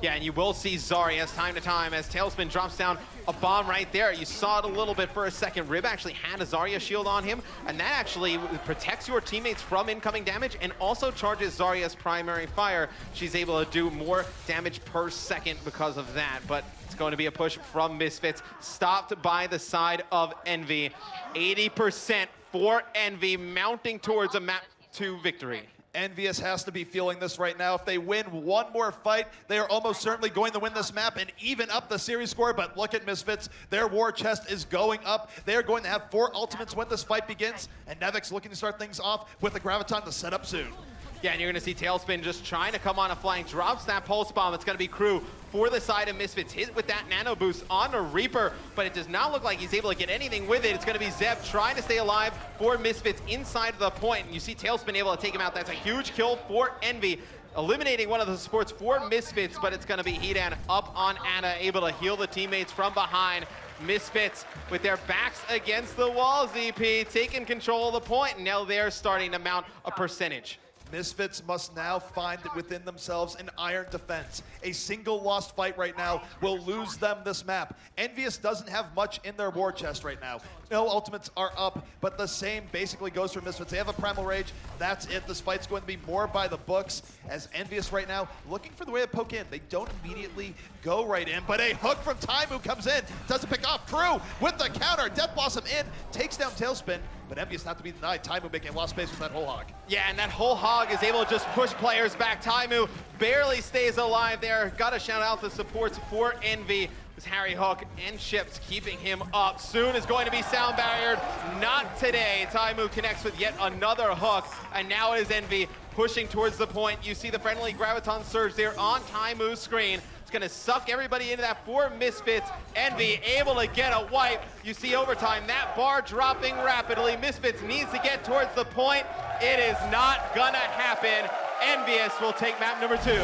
Yeah, and you will see Zarya time to time as Tailspin drops down a bomb right there. You saw it a little bit for a second. Rib actually had a Zarya shield on him, and that actually protects your teammates from incoming damage and also charges Zarya's primary fire. She's able to do more damage per second because of that, but it's going to be a push from Misfits, stopped by the side of Envy. 80% for Envy, mounting towards a map 2 victory. EnVyUs has to be feeling this right now. If they win one more fight, they are almost certainly going to win this map and even up the series score. But look at Misfits. Their war chest is going up. They are going to have 4 ultimates when this fight begins. And Nevix looking to start things off with the Graviton to set up soon. Yeah, and you're going to see Tailspin just trying to come on a flank, drops that pulse bomb. It's going to be Crew for the side of Misfits, hit with that nano boost on a Reaper, but it does not look like he's able to get anything with it. It's going to be Zeb trying to stay alive for Misfits inside of the point, and you see Tailspin able to take him out. That's a huge kill for Envy, eliminating one of the supports for Misfits, but it's going to be Hedan up on Ana, able to heal the teammates from behind. Misfits with their backs against the wall, ZP, taking control of the point, and now they're starting to mount a percentage. Misfits must now find within themselves an iron defense. A single lost fight right now will lose them this map. EnVyUs doesn't have much in their war chest right now. No ultimates are up, but the same basically goes for Misfits. They have a Primal Rage. That's it. This fight's going to be more by the books as EnVyUs right now looking for the way to poke in. They don't immediately go right in, but a hook from Taimu comes in. Doesn't pick off. Crew with the counter. Death Blossom in. Takes down Tailspin. But EnVyUs not to be denied. Taimu making a lot of space with that whole hog. Yeah, and that whole hog is able to just push players back. Taimu barely stays alive there. Got to shout out the supports for Envy. As Harry Hook and Ships keeping him up. Soon is going to be sound barriered. Not today. Taimu connects with yet another hook. And now it is Envy pushing towards the point. You see the friendly Graviton Surge there on Taimu's screen. It's going to suck everybody into that for Misfits. Envy able to get a wipe. You see overtime, that bar dropping rapidly. Misfits needs to get towards the point. It is not going to happen. EnVyUs will take map number 2.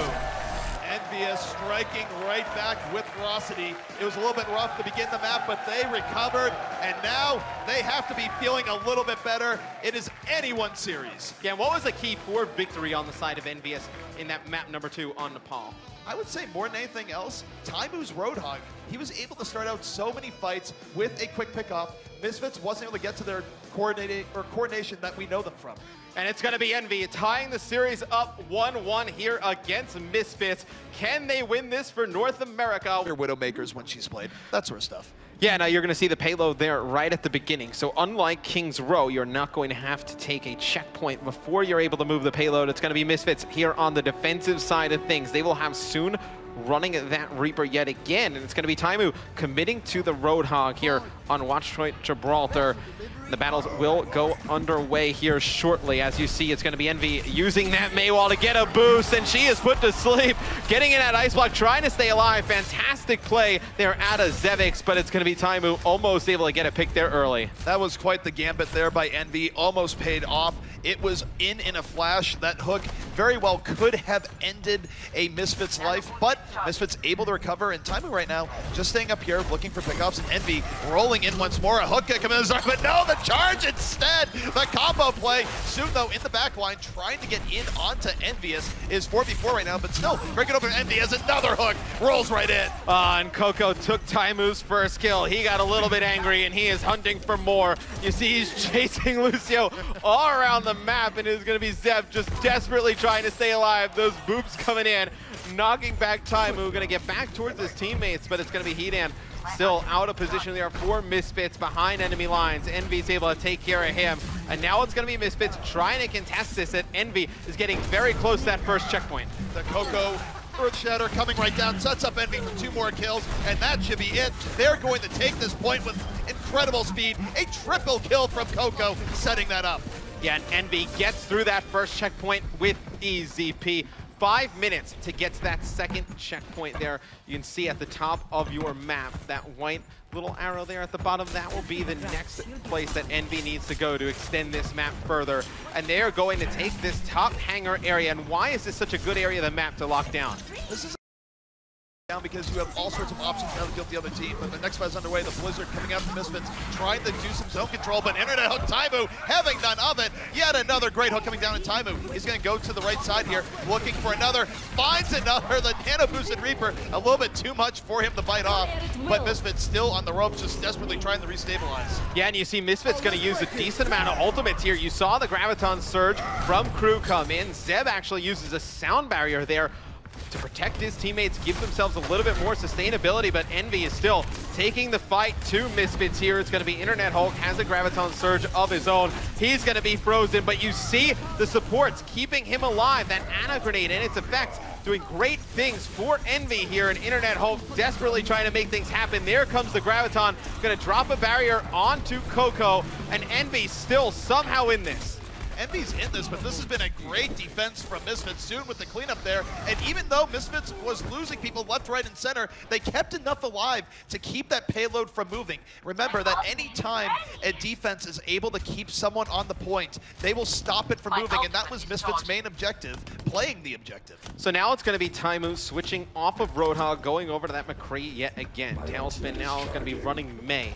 EnVyUs striking right back with ferocity. It was a little bit rough to begin the map, but they recovered, and now they have to be feeling a little bit better. It is anyone's series. Yeah, what was the key for victory on the side of EnVyUs in that map number 2 on Nepal? I would say more than anything else, Taimu's Roadhog. He was able to start out so many fights with a quick pickoff. Misfits wasn't able to get to their coordination that we know them from. And it's going to be Envy tying the series up 1-1 here against Misfits. Can they win this for North America? They're Widowmakers when she's played, that sort of stuff. Yeah, now you're going to see the payload there right at the beginning. So unlike King's Row, you're not going to have to take a checkpoint before you're able to move the payload. It's going to be Misfits here on the defensive side of things. They will have Soon running that Reaper yet again, and it's going to be Taimu committing to the Roadhog here on Watchpoint Gibraltar. The battles will go underway here shortly. As you see, it's going to be Envy using that Maywall to get a boost, and she is put to sleep. Getting in that ice block, trying to stay alive. Fantastic play there out of Zevix, but it's going to be Taimu almost able to get a pick there early. That was quite the gambit there by Envy. Almost paid off. It was in a flash. That hook very well could have ended a Misfits life, but Misfits able to recover, and Taimu right now just staying up here looking for pickoffs, and Envy rolling in once more. A hook kick coming in, but no, the charge instead. The combo play. Soon though in the back line trying to get in onto EnVyUs is 4v4 right now, but still breaking open Envy as another hook rolls right in. And Coco took Taimu's first kill. He got a little bit angry and he is hunting for more. You see he's chasing Lucio all around the map, and it's going to be Zeb just desperately trying to stay alive. Those boops coming in, knocking back Taimu. Going to get back towards his teammates, but it's going to be Hedan still out of position there for Misfits behind enemy lines. Envy's able to take care of him. And now it's going to be Misfits trying to contest this, and Envy is getting very close to that first checkpoint. The Coco Earthshatter coming right down, sets up Envy for 2 more kills, and that should be it. They're going to take this point with incredible speed. A triple kill from Coco, setting that up. Yeah, and Envy gets through that first checkpoint with EZP. 5 minutes to get to that second checkpoint there. You can see at the top of your map, that white little arrow there at the bottom, that will be the next place that Envy needs to go to extend this map further. And they are going to take this top hangar area. And why is this such a good area of the map to lock down? This is down because you have all sorts of options now to kill the other team. But the next fight is underway. The Blizzard coming out from Misfits, trying to do some zone control, but internet hook Taimu having none of it. Yet another great hook coming down in Taimu. He's going to go to the right side here, looking for another, finds another. The nano boosted Reaper, a little bit too much for him to bite off. But Misfits still on the ropes, just desperately trying to restabilize. Yeah, and you see Misfits going to use a decent amount of ultimates here. You saw the Graviton Surge from Crew come in. Zeb actually uses a sound barrier there to protect his teammates, give themselves a little bit more sustainability, but Envy is still taking the fight to Misfits here. It's going to be Internet Hulk, has a Graviton Surge of his own. He's going to be frozen, but you see the supports keeping him alive. That Ana Grenade and its effects doing great things for Envy here, and Internet Hulk desperately trying to make things happen. There comes the Graviton, going to drop a barrier onto Coco, and Envy still somehow in this. Envy's in this, but this has been a great defense from Misfits soon with the cleanup there. And even though Misfits was losing people left, right, and center, they kept enough alive to keep that payload from moving. Remember that any time a defense is able to keep someone on the point, they will stop it from moving, and that was Misfits' main objective, playing the objective. So now it's going to be Taimu switching off of Roadhog, going over to that McCree yet again. Tailspin now going to be running May.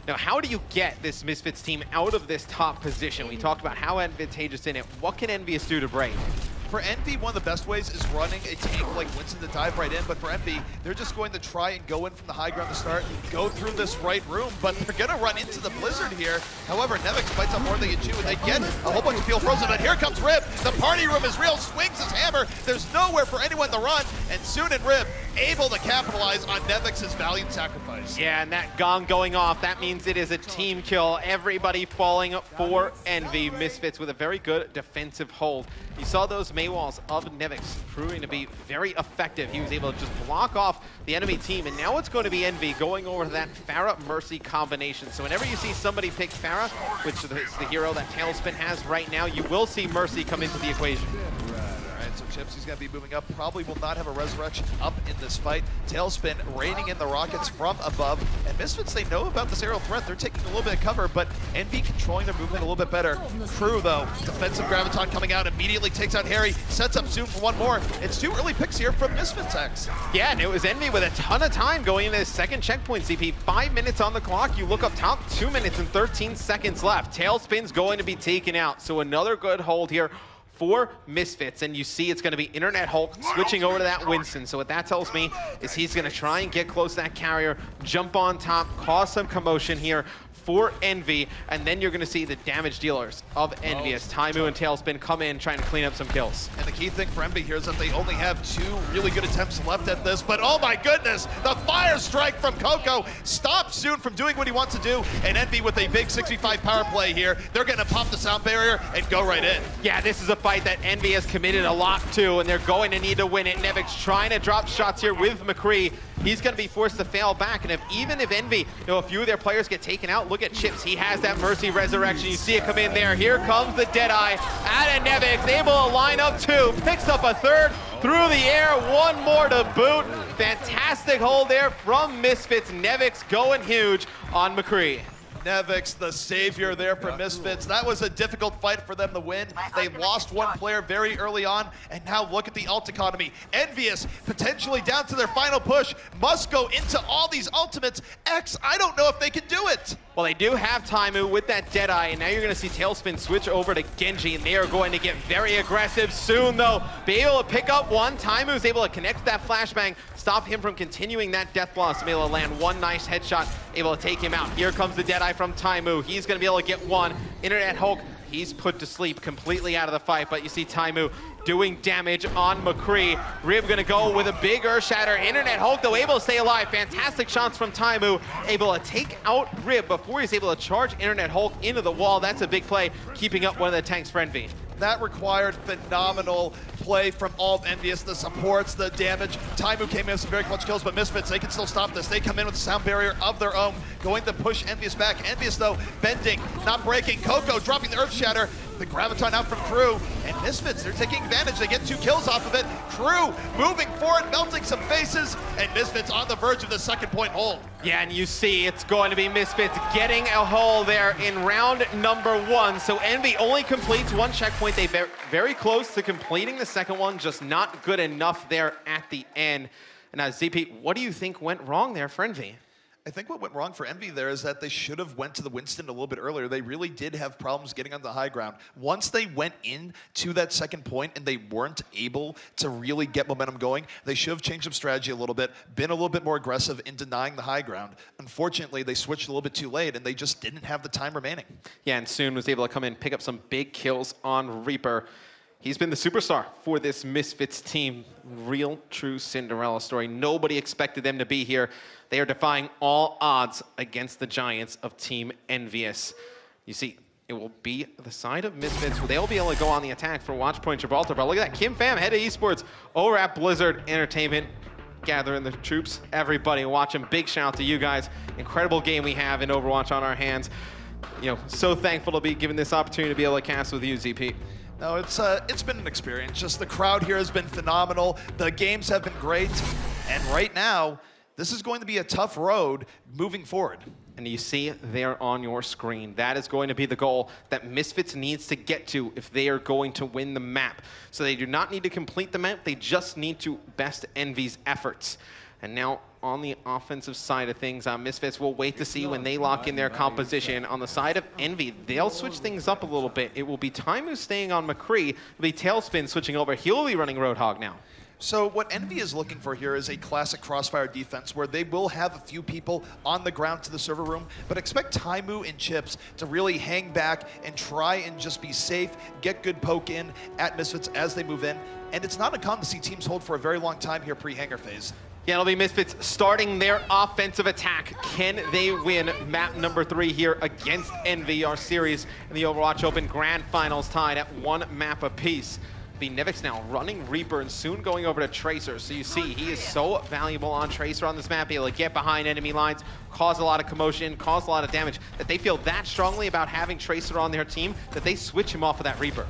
Now, how do you get this Misfits team out of this top position? We talked about how advantageous in it. What can EnVyUs do to break? For Envy, one of the best ways is running a tank like Winston to dive right in, but for Envy, they're just going to try and go in from the high ground to start, go through this right room, but they're going to run into the Blizzard here. However, Nevix bites up more than they can chew, and they get a whole bunch of people frozen, but here comes Rib. The party room is real, swings his hammer. There's nowhere for anyone to run, and soon in Rib, able to capitalize on Nevix's valiant sacrifice. Yeah, and that gong going off, that means it is a team kill. Everybody falling for Envy. Misfits with a very good defensive hold. You saw those Maywalls of Nevix proving to be very effective. He was able to just block off the enemy team, and now it's going to be Envy going over to that Pharah Mercy combination. So whenever you see somebody pick Pharah, which is the hero that Tailspin has right now, you will see Mercy come into the equation. So Chips, he's going to be moving up, probably will not have a resurrection up in this fight. Tailspin raining in the rockets from above, and Misfits, they know about this aerial threat. They're taking a little bit of cover, but Envy controlling their movement a little bit better. Crew, though, defensive Graviton coming out, immediately takes out Harry, sets up soon for one more. It's 2 early picks here from Misfits X. Yeah, and it was Envy with a ton of time going into his second checkpoint, CP. 5 minutes on the clock. You look up top, 2 minutes and 13 seconds left. Tailspin's going to be taken out, so another good hold here for Misfits, and you see it's going to be Internet Hulk switching over to that Winston. So what that tells me is he's going to try and get close to that carrier, jump on top, cause some commotion here for Envy, and then you're going to see the damage dealers of Envy as Taimu and Tailspin come in trying to clean up some kills. And the key thing for Envy here is that they only have 2 really good attempts left at this, but oh my goodness, the fire strike from Coco stops soon from doing what he wants to do, and Envy with a big 65 power play here. They're going to pop the sound barrier and go right in. Yeah, this is a fight that Envy has committed a lot to, and they're going to need to win it. Nevix trying to drop shots here with McCree. He's going to be forced to fail back, and even if Envy, a few of their players get taken out, look at Chips. He has that Mercy Resurrection. You see it come in there. Here comes the Deadeye out of Nevix, able to line up 2, picks up a 3rd through the air, 1 more to boot. Fantastic hold there from Misfits. Nevix going huge on McCree. Nevix, the savior there for Misfits. That was a difficult fight for them to win. They lost 1 player very early on, and now look at the ult economy. EnVyUs, potentially down to their final push, must go into all these ultimates. X, I don't know if they can do it. Well, they do have Taimu with that Deadeye, and now you're going to see Tailspin switch over to Genji, and they are going to get very aggressive soon, though. Be able to pick up 1. Taimu's able to connect that flashbang, stop him from continuing that death blast, be able to land 1 nice headshot, able to take him out. Here comes the Deadeye from Taimu. He's going to be able to get 1. Internet Hulk he's put to sleep, completely out of the fight, but you see Taimu doing damage on McCree. Rib gonna go with a big Earth Shatter. Internet Hulk, though, able to stay alive. Fantastic shots from Taimu, able to take out Rib before he's able to charge Internet Hulk into the wall. That's a big play, keeping up one of the tanks for EnVy. That required phenomenal play from all of EnVyUs, the supports, the damage. Taimu came in with some very clutch kills, but Misfits, they can still stop this. They come in with a sound barrier of their own, going to push EnVyUs back. EnVyUs, though, bending, not breaking. Coco dropping the Earth Shatter. The Graviton out from Crew, and Misfits, they're taking advantage. They get 2 kills off of it. Crew moving forward, melting some faces, and Misfits on the verge of the second point hold. Yeah, and you see it's going to be Misfits getting a hole there in round number 1. So EnVy only completes 1 checkpoint. They very close to completing the second one, just not good enough there at the end. And now, ZP, what do you think went wrong there for EnVy? I think what went wrong for EnVy there is that they should have went to the Winston a little bit earlier. They really did have problems getting on the high ground. Once they went into that second point and they weren't able to really get momentum going, they should have changed up strategy a little bit, been a little bit more aggressive in denying the high ground. Unfortunately, they switched a little bit too late and they just didn't have the time remaining. Yeah, and Soon was able to come in, pick up some big kills on Reaper. He's been the superstar for this Misfits team. Real, true Cinderella story. Nobody expected them to be here. They are defying all odds against the Giants of Team EnVyUs. You see, it will be the side of Misfits where they'll be able to go on the attack for Watchpoint Gibraltar. But look at that, Kim Pham, head of eSports, over at Blizzard Entertainment, gathering the troops. Everybody watching. Big shout out to you guys. Incredible game we have in Overwatch on our hands. You know, so thankful to be given this opportunity to be able to cast with you, ZP. No, it's been an experience. Just the crowd here has been phenomenal. The games have been great. And right now, this is going to be a tough road moving forward. And you see there on your screen, that is going to be the goal that Misfits needs to get to if they are going to win the map. So they do not need to complete the map, they just need to best EnVy's efforts. And now on the offensive side of things, Misfits will wait to see when they lock in their composition. On the side of EnVy, they'll switch things up a little bit. It will be Taimu staying on McCree, it'll be Tailspin switching over. He'll be running Roadhog now. So what EnVy is looking for here is a classic crossfire defense where they will have a few people on the ground to the server room, but expect Taimu and Chips to really hang back and try and just be safe, get good poke in at Misfits as they move in. And it's not uncommon to see teams hold for a very long time here pre-hangar phase. Yeah, it'll be Misfits starting their offensive attack. Can they win map number 3 here against EnVy, our series in the Overwatch Open Grand Finals, tied at 1 map apiece? Be Nevix now running Reaper and soon going over to Tracer. So you see he is so valuable on Tracer on this map, able to get behind enemy lines, cause a lot of commotion, cause a lot of damage, that they feel that strongly about having Tracer on their team that they switch him off of that Reaper.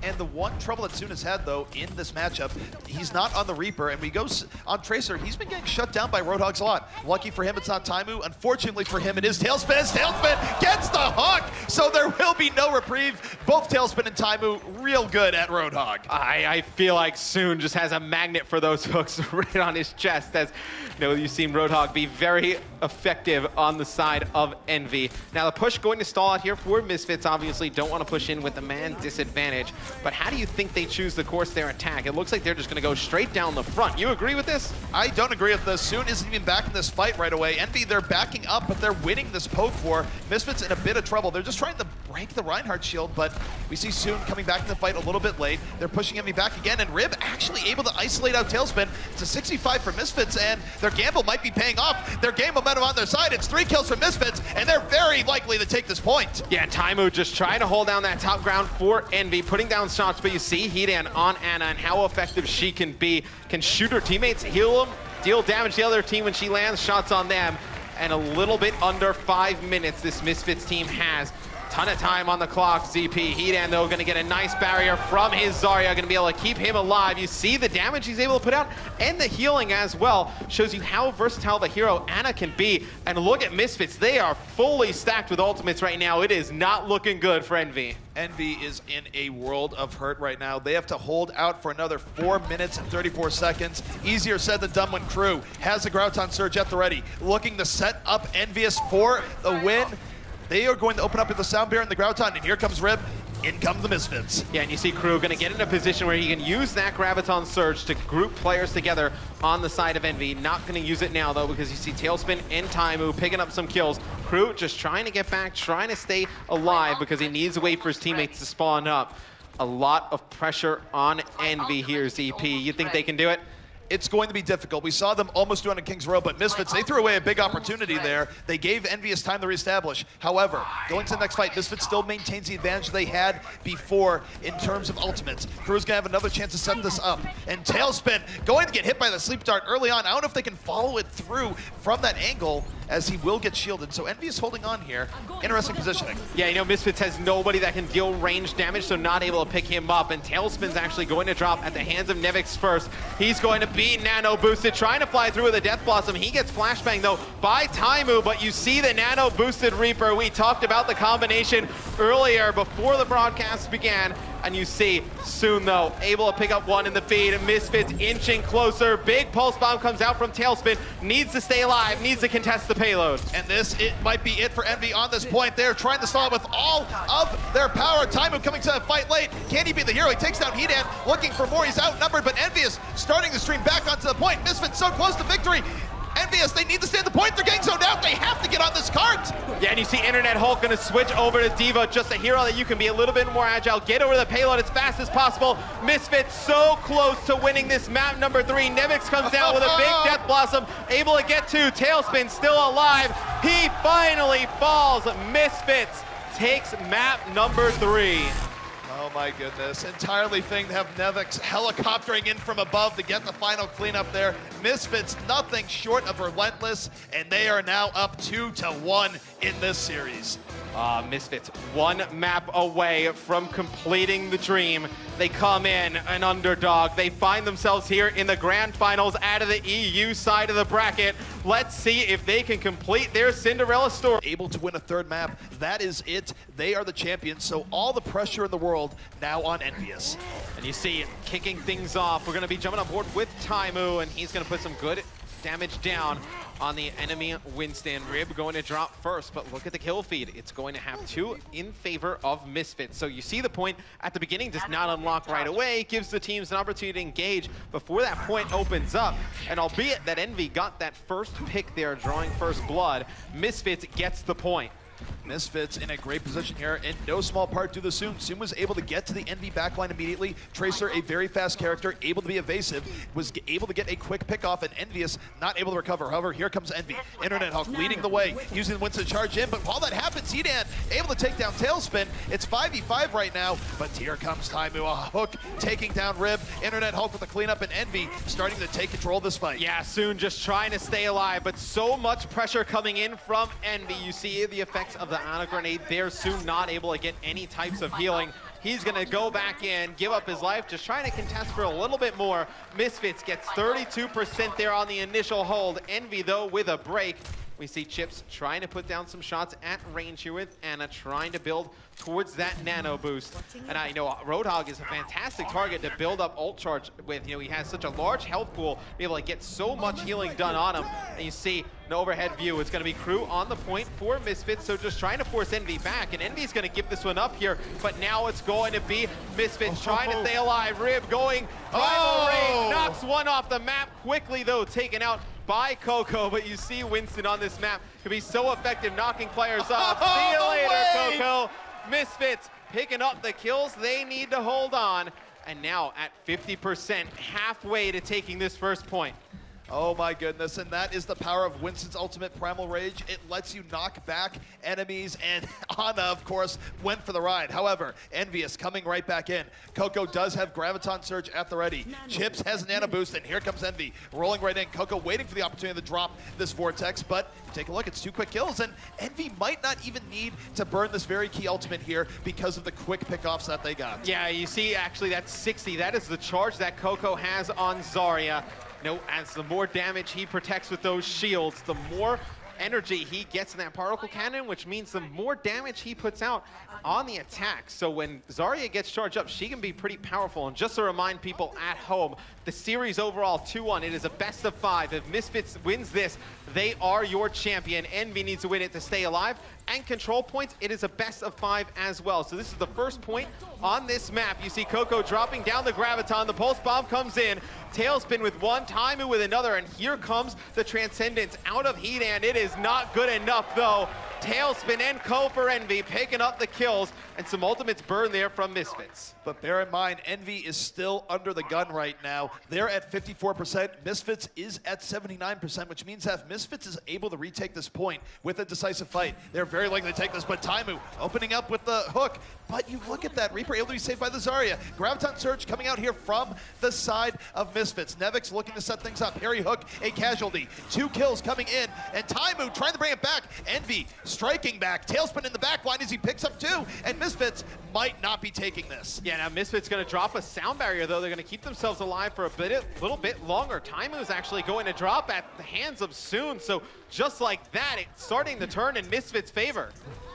And the one trouble that Soon has had, though, in this matchup, he's not on the Reaper, and we go on Tracer. He's been getting shut down by Roadhogs a lot. Lucky for him, it's not Taimu. Unfortunately for him, it is Tailspin. Tailspin gets the hook, so there will be no reprieve. Both Tailspin and Taimu real good at Roadhog. I feel like Soon just has a magnet for those hooks right on his chest, as you know, you've seen Roadhog be very effective on the side of EnVy. Now the push going to stall out here for Misfits. Obviously don't want to push in with the man disadvantage. But how do you think they choose the course their attack? It looks like they're just going to go straight down the front. You agree with this? I don't agree with this. Soon isn't even back in this fight right away. EnVy, they're backing up, but they're winning this poke war. Misfits in a bit of trouble. They're just trying to break the Reinhardt shield, but we see Soon coming back in the fight a little bit late. They're pushing EnVy back again, and Rib actually able to isolate out Tailspin. It's a 65 for Misfits, and their gamble might be paying off. Their game momentum on their side. It's 3 kills for Misfits, and they're very likely to take this point. Yeah, Taimu just trying to hold down that top ground for EnVy, putting down shots, but you see Hedan on Ana and how effective she can be. Can shoot her teammates, heal them, deal damage to the other team when she lands shots on them. And a little bit under 5 minutes this Misfits team has. Ton of time on the clock. ZP Hedan, though, going to get a nice barrier from his Zarya, going to be able to keep him alive. You see the damage he's able to put out and the healing as well. Shows you how versatile the hero Ana can be. And look at Misfits. They are fully stacked with ultimates right now. It is not looking good for EnVy. EnVy is in a world of hurt right now. They have to hold out for another 4 minutes and 34 seconds. Easier said than done when Crew has the Graviton Surge at the ready, looking to set up EnVyUs for the win. They are going to open up with the sound barrier and the Graviton, and here comes Rib in come the Misfits. Yeah, and you see Crew gonna get in a position where he can use that Graviton Surge to group players together on the side of Envy. Not gonna use it now though, because you see Tailspin and Taimu picking up some kills. Crew just trying to get back, trying to stay alive because he needs to wait for his teammates to spawn up. A lot of pressure on Envy here, ZP. You think they can do it? It's going to be difficult. We saw them almost do it on King's Row, but Misfits, they threw away a big opportunity there. They gave EnVyUs time to reestablish. However, going to the next fight, Misfits still maintains the advantage they had before in terms of ultimates. Crew's gonna have another chance to set this up. And Tailspin going to get hit by the sleep dart early on. I don't know if they can follow it through from that angle, as he will get shielded. So EnVyUs holding on here. Interesting positioning. Yeah, you know, Misfits has nobody that can deal range damage, so not able to pick him up. And Tailspin's actually going to drop at the hands of Nevix first. He's going to be nano boosted, trying to fly through with a Death Blossom. He gets flashbang though by Taimu, but you see the nano boosted Reaper. We talked about the combination earlier before the broadcast began. And you see, soon though, able to pick up one in the feed. Misfits inching closer. Big pulse bomb comes out from Tailspin. Needs to stay alive, needs to contest the payload. And it might be it for Envy on this point. They're trying to stall it with all of their power. Taimu coming to the fight late. Can he be the hero? He takes down Hedan, looking for more. He's outnumbered, but EnVyUs starting to stream back onto the point. Misfits so close to victory. EnVyUs, they need to stay at the point. They're getting zoned out. They have to get on this cart. Yeah, and you see Internet Hulk gonna switch over to D.Va, just a hero that you can be a little bit more agile, get over the payload as fast as possible. Misfits so close to winning this map number 3. Nevix comes down with a big Death Blossom, able to get to Tailspin, still alive. He finally falls. Misfits takes map number 3. Oh my goodness, entirely thing to have Nevix helicoptering in from above to get the final cleanup there. Misfits nothing short of relentless, and they are now up 2-1 in this series. Misfits one map away from completing the dream. They come in an underdog. They find themselves here in the grand finals out of the EU side of the bracket. Let's see if they can complete their Cinderella story. Able to win a third map, that is it. They are the champions, so all the pressure in the world now on EnVyUs. And you see, kicking things off, we're gonna be jumping on board with Taimu, and he's gonna put some good damage down on the enemy Winston. Rib going to drop first, but look at the kill feed. It's going to have 2 in favor of Misfits. So you see the point at the beginning does not unlock right away, gives the teams an opportunity to engage before that point opens up. And albeit that Envy got that first pick there, drawing first blood, Misfits gets the point. Misfits in a great position here, in no small part due to Soon. Soon was able to get to the Envy backline immediately. Tracer, a very fast character, able to be evasive, was able to get a quick pick off, and EnVyUs not able to recover. However, here comes Envy. Internet Hulk leading the way, using Winston to charge in, but while that happens, Hedan able to take down Tailspin. It's 5v5 right now, but here comes Taimu, a hook, taking down Rib. Internet Hulk with the cleanup, and Envy starting to take control of this fight. Yeah, Soon just trying to stay alive, but so much pressure coming in from Envy. You see the effects of the Ana Grenade there. Soon not able to get any types of healing. He's going to go back in, give up his life, just trying to contest for a little bit more. Misfits gets 32% there on the initial hold. Envy, though, with a break. We see Chips trying to put down some shots at range here with Anna, trying to build towards that nano boost. And I know Roadhog is a fantastic target to build up ult charge with. You know, he has such a large health pool, be able to get so much healing done on him. And you see an overhead view. It's going to be Crew on the point for Misfits, so just trying to force Envy back. And Envy's going to give this one up here, but now it's going to be Misfits trying to stay alive. Rib going, Rival Raid knocks one off the map quickly, though, taken out by Coco, but you see Winston on this map can be so effective knocking players off. See you later, Coco. Misfits picking up the kills they need to hold on, and now at 50%, halfway to taking this first point. Oh my goodness, and that is the power of Winston's ultimate Primal Rage. It lets you knock back enemies, and Ana, of course, went for the ride. However, EnVyUs coming right back in. Coco does have Graviton Surge at the ready. Chips has Nano Boost, and here comes Envy, rolling right in. Coco waiting for the opportunity to drop this Vortex, but take a look, it's 2 quick kills, and Envy might not even need to burn this very key ultimate here because of the quick pickoffs that they got. Yeah, you see, actually, that's 60. That is the charge that Coco has on Zarya. You know, as the more damage he protects with those shields, the more energy he gets in that particle cannon, which means the more damage he puts out on the attack. So when Zarya gets charged up, she can be pretty powerful. And just to remind people at home, the series overall 2-1, it is a best of 5. If Misfits wins this, they are your champion. EnVy needs to win it to stay alive. And control points, it is a best of 5 as well. So this is the first point on this map. You see Coco dropping down the Graviton. The Pulse Bomb comes in. Tailspin with one, Taimu with another, and here comes the Transcendence out of heat, and it is not good enough though. Tailspin and Co for EnVy picking up the kills, and some ultimates burn there from Misfits. But bear in mind, EnVy is still under the gun right now. They're at 54%, Misfits is at 79%, which means that if Misfits is able to retake this point with a decisive fight, they're very likely to take this. But Taimu opening up with the hook. But you look at that, Reaper able to be saved by the Zarya. Graviton Surge coming out here from the side of Misfits. Nevix looking to set things up. Harry Hook, a casualty. 2 kills coming in, and Taimu trying to bring it back. EnVy striking back. Tailspin in the back line as he picks up 2, and Misfits might not be taking this. Yeah, now Misfits going to drop a sound barrier, though. They're going to keep themselves alive for a little bit longer. Taimu is actually going to drop at the hands of Soon, so just like that, it's starting to turn in Misfits' favor.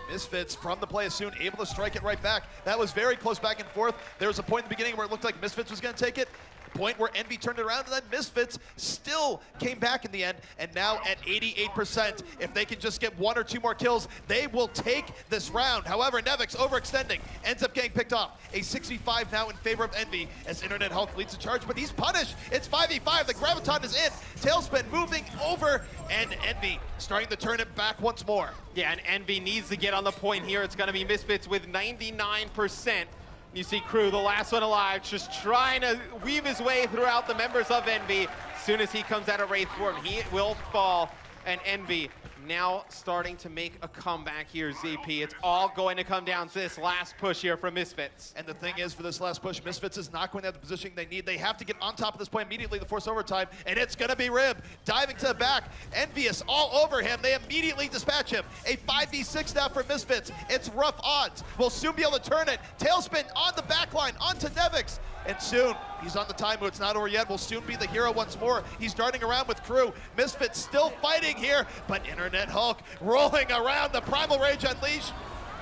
Misfits from the play of Soon, able to strike it right back. That was very close back and forth. There was a point in the beginning where it looked like Misfits was going to take it. Point where EnVy turned it around, and then Misfits still came back in the end, and now at 88%. If they can just get 1 or 2 more kills, they will take this round. However, Nevix overextending, ends up getting picked off. A 65 now in favor of EnVy as Internet Hulk leads the charge, but he's punished. It's 5v5, the Graviton is in. Tailspin moving over, and EnVy starting to turn it back once more. Yeah, and EnVy needs to get on the point here. It's gonna be Misfits with 99%. You see Crew, the last one alive, just trying to weave his way throughout the members of EnVy. As soon as he comes out of Wraith form, he will fall. And EnVy now starting to make a comeback here, ZP. It's all going to come down to this last push here from Misfits. And the thing is, for this last push, Misfits is not going to have the positioning they need. They have to get on top of this point immediately to force overtime, and it's going to be Rib diving to the back. EnVyUs all over him. They immediately dispatch him. A 5v6 now for Misfits. It's rough odds. We'll soon be able to turn it. Tailspin on the back line, onto Nevix. And soon, he's on the Taimu. It's not over yet. Will soon be the hero once more. He's darting around with Crew. Misfits still fighting here, but Internet Hulk rolling around. The Primal Rage Unleashed.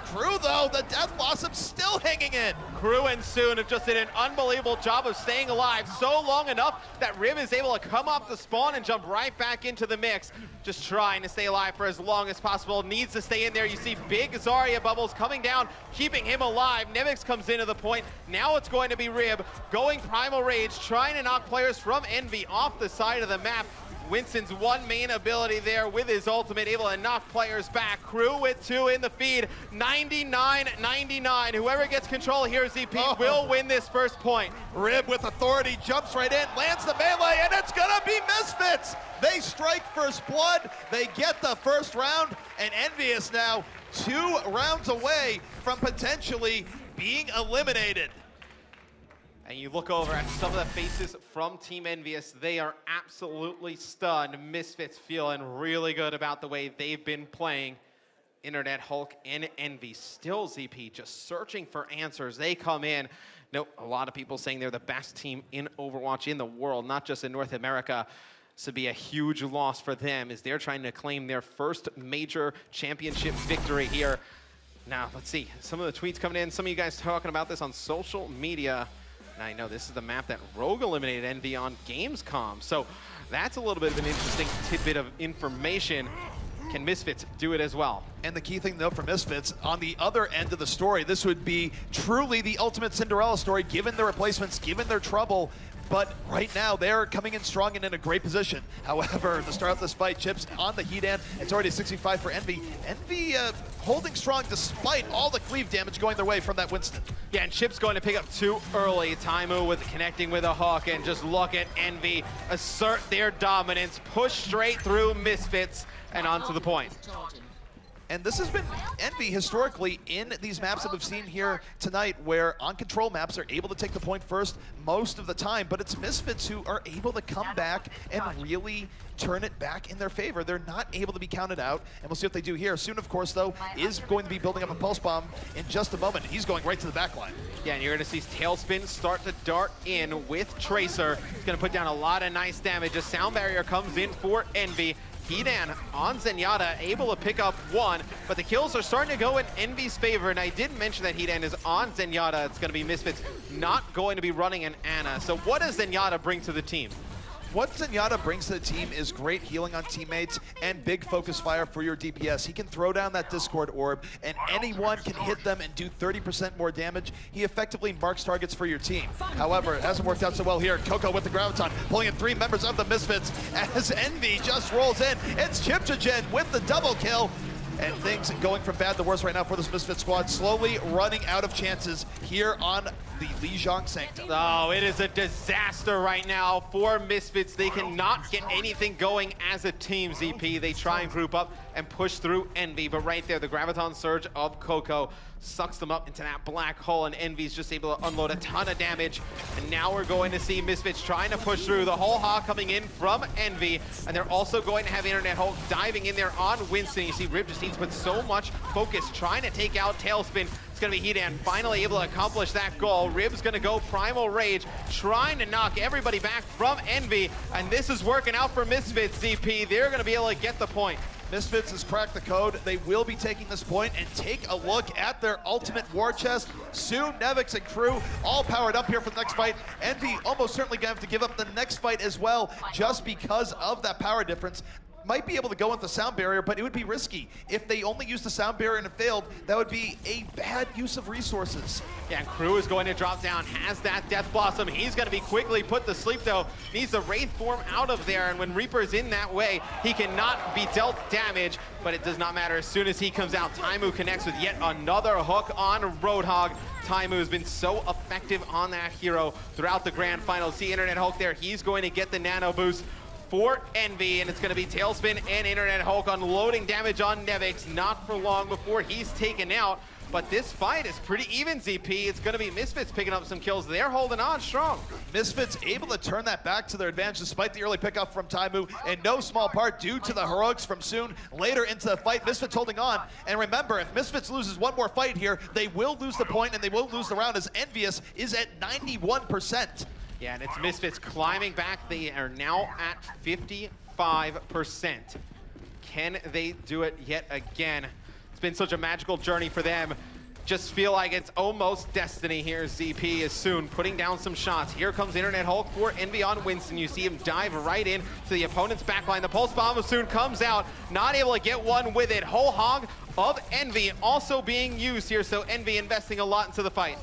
Crew, though, the Death Blossom still hanging in. Crew and Soon have just did an unbelievable job of staying alive so long enough that Rib is able to come off the spawn and jump right back into the mix. Just trying to stay alive for as long as possible. Needs to stay in there. You see big Zarya bubbles coming down, keeping him alive. Nevix comes into the point. Now it's going to be Rib going Primal Rage, trying to knock players from EnVy off the side of the map. Winston's one main ability there with his ultimate, able to knock players back. Crew with 2 in the feed, 99-99. Whoever gets control here, ZP, will win this first point. Rib with authority, jumps right in, lands the melee, and it's gonna be Misfits! They strike first blood, they get the first round, and EnVyUs now 2 rounds away from potentially being eliminated. And you look over at some of the faces from Team EnVyUs, they are absolutely stunned. Misfits feeling really good about the way they've been playing. Internet Hulk and EnVy still ZP just searching for answers. They come in. A lot of people saying they're the best team in Overwatch in the world, not just in North America. This would be a huge loss for them as they're trying to claim their first major championship victory here. Now, let's see. Some of the tweets coming in. Some of you guys talking about this on social media. And I know this is the map that Rogue eliminated EnVy on Gamescom. So that's a little bit of an interesting tidbit of information. Can Misfits do it as well? And the key thing, though, for Misfits, on the other end of the story, this would be truly the ultimate Cinderella story, given their replacements, given their trouble. But right now, they're coming in strong and in a great position. However, to start off this fight, Chips on the heat end. It's already 65 for EnVy. EnVy holding strong despite all the cleave damage going their way from that Winston. Yeah, and Chips going to pick up 2 early. Taimu with connecting with a hook, and just look at EnVy assert their dominance, push straight through Misfits and onto the point. And this has been EnVy historically in these maps that we've seen here tonight, where on control maps are able to take the point first most of the time, but it's Misfits who are able to come back and really turn it back in their favor. They're not able to be counted out, and we'll see what they do here. Soon, of course, though, is going to be building up a Pulse Bomb in just a moment. He's going right to the back line. Yeah, and you're going to see Tailspin start to dart in with Tracer. He's going to put down a lot of nice damage. A sound barrier comes in for EnVy. Hedan on Zenyatta, able to pick up one, but the kills are starting to go in Envy's favor, and I did mention that Hedan is on Zenyatta. It's going to be Misfits not going to be running an Ana. So what does Zenyatta bring to the team? What Zenyatta brings to the team is great healing on teammates and big focus fire for your DPS. He can throw down that Discord orb, and anyone can hit them and do 30% more damage. He effectively marks targets for your team. However, it hasn't worked out so well here. Coco with the Graviton, pulling in 3 members of the Misfits as Envy just rolls in. It's Chipchagen with the double kill. And things going from bad to worse right now for this Misfit squad, slowly running out of chances here on the Lijiang Sanctum. Oh, it is a disaster right now for Misfits. They cannot get anything going as a team, ZP. They try and group up and push through Envy, but right there, the Graviton Surge of Coco sucks them up into that black hole, and Envy's just able to unload a ton of damage. And now we're going to see Misfits trying to push through. The whole hog coming in from Envy, and they're also going to have Internet Hulk diving in there on Winston. You see Rib just needs to put so much focus trying to take out Tailspin. It's going to be Hedan finally able to accomplish that goal. Rib's going to go Primal Rage, trying to knock everybody back from Envy, and this is working out for Misfits, ZP. They're going to be able to get the point. Misfits has cracked the code. They will be taking this point, and take a look at their ultimate war chest. Soon, Nevix and crew all powered up here for the next fight. Envy almost certainly going to have to give up the next fight as well, just because of that power difference. Might be able to go with the sound barrier, but it would be risky. If they only used the sound barrier and it failed, that would be a bad use of resources. Yeah, Crew is going to drop down, has that Death Blossom. He's going to be quickly put to sleep, though. Needs the Wraith form out of there, and when Reaper's in that way, he cannot be dealt damage, but it does not matter. As soon as he comes out, Taimu connects with yet another hook on Roadhog. Taimu has been so effective on that hero throughout the grand final. See Internet Hulk there. He's going to get the nano boost for Envy, and it's going to be Tailspin and Internet Hulk unloading damage on Nevix. Not for long before he's taken out, but this fight is pretty even, ZP. It's going to be Misfits picking up some kills. They're holding on strong. Misfits able to turn that back to their advantage despite the early pickup from Taimu, in no small part due to the heroics from Soon later into the fight. Misfits holding on, and remember, if Misfits loses one more fight here, they will lose the point and they will lose the round, as EnVyUs is at 91%. Yeah, and it's Misfits climbing back. They are now at 55%. Can they do it yet again? It's been such a magical journey for them. Just feel like it's almost destiny here. ZP is Soon putting down some shots. Here comes Internet Hulk for Envy on Winston. You see him dive right in to the opponent's backline. The Pulse Bomb of Soon comes out, not able to get one with it. Whole hog of Envy also being used here, so Envy investing a lot into the fight.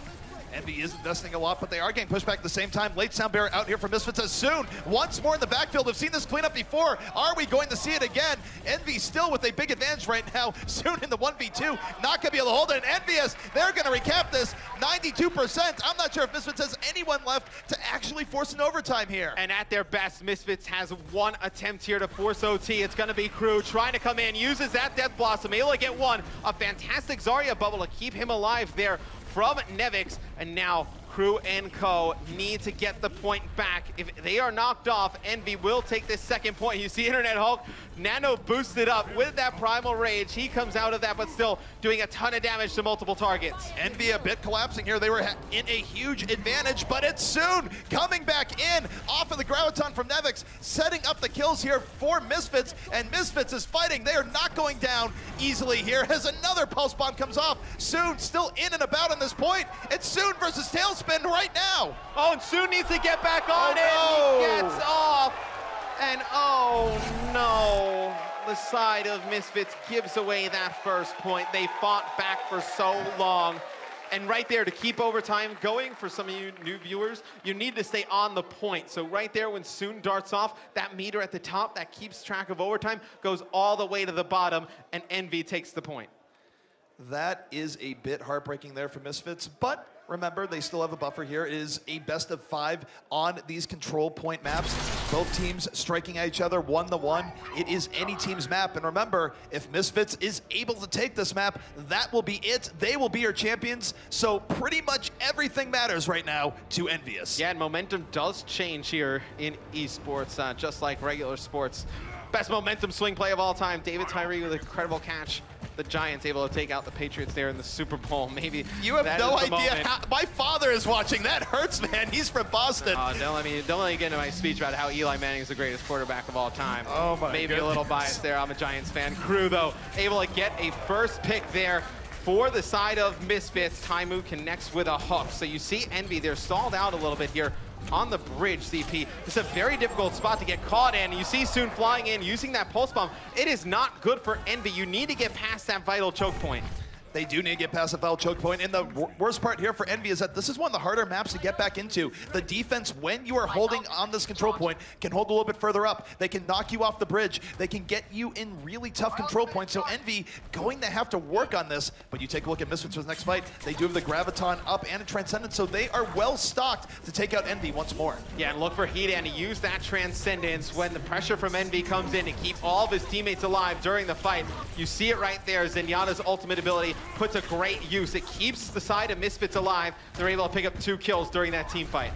Envy is investing a lot, but they are getting pushed back at the same time. Late sound barrier out here for Misfits as Soon once more in the backfield. We've seen this cleanup before. Are we going to see it again? Envy still with a big advantage right now. Soon in the 1v2, not gonna be able to hold it. And EnVyUs, they're gonna recap this 92%. I'm not sure if Misfits has anyone left to actually force an overtime here. And at their best, Misfits has one attempt here to force OT. It's gonna be Crew trying to come in, uses that Death Blossom, able to get one. A fantastic Zarya bubble to keep him alive there from Nevix, and now Crew and Co need to get the point back. If they are knocked off, Envy will take this second point. You see Internet Hulk nano boosted up with that Primal Rage. He comes out of that, but still doing a ton of damage to multiple targets. Envy a bit collapsing here. They were in a huge advantage, but it's Soon coming back in off of the Graviton from Nevix, setting up the kills here for Misfits, and Misfits is fighting. They are not going down easily here as another Pulse Bomb comes off. Soon still in and about on this point. It's Soon versus Tailspin right now. Oh, and Soon needs to get back on it. No. He gets off. And oh no, the side of Misfits gives away that first point. They fought back for so long. And right there, to keep overtime going, for some of you new viewers, you need to stay on the point. So right there, when Soon darts off, that meter at the top that keeps track of overtime goes all the way to the bottom, and Envy takes the point. That is a bit heartbreaking there for Misfits, but remember, they still have a buffer here. It is a best of 5 on these control point maps. Both teams striking at each other 1-1. It is any team's map. And remember, if Misfits is able to take this map, that will be it. They will be your champions. So pretty much everything matters right now to EnVyUs. Yeah, and momentum does change here in eSports, just like regular sports. Best momentum swing play of all time. David Tyree with an incredible catch. the Giants able to take out the Patriots there in the Super Bowl. Maybe you have no idea moment. how my father is watching. That hurts, man. He's from Boston. Don't let me get into my speech about how Eli Manning is the greatest quarterback of all time. Oh my Maybe goodness. a little biased there. I'm a Giants fan. Crew though able to get a first pick there for the side of Misfits. Taimu connects with a hook. So you see Envy, they're stalled out a little bit here on the bridge, CP. It's a very difficult spot to get caught in. You see Soon flying in, using that pulse bomb. It is not good for Envy. You need to get past that vital choke point. They do need to get past the foul choke point. And the worst part here for Envy is that this is one of the harder maps to get back into. The defense, when you are holding on this control point, can hold a little bit further up. They can knock you off the bridge. They can get you in really tough control points. So Envy going to have to work on this. But you take a look at Misfits for the next fight. They do have the Graviton up and a Transcendence, so they are well stocked to take out Envy once more. Yeah, and look for Hedan to use that Transcendence when the pressure from Envy comes in to keep all of his teammates alive during the fight. You see it right there. Zenyatta's ultimate ability puts a great use. It keeps the side of Misfits alive. They're able to pick up 2 kills during that team fight.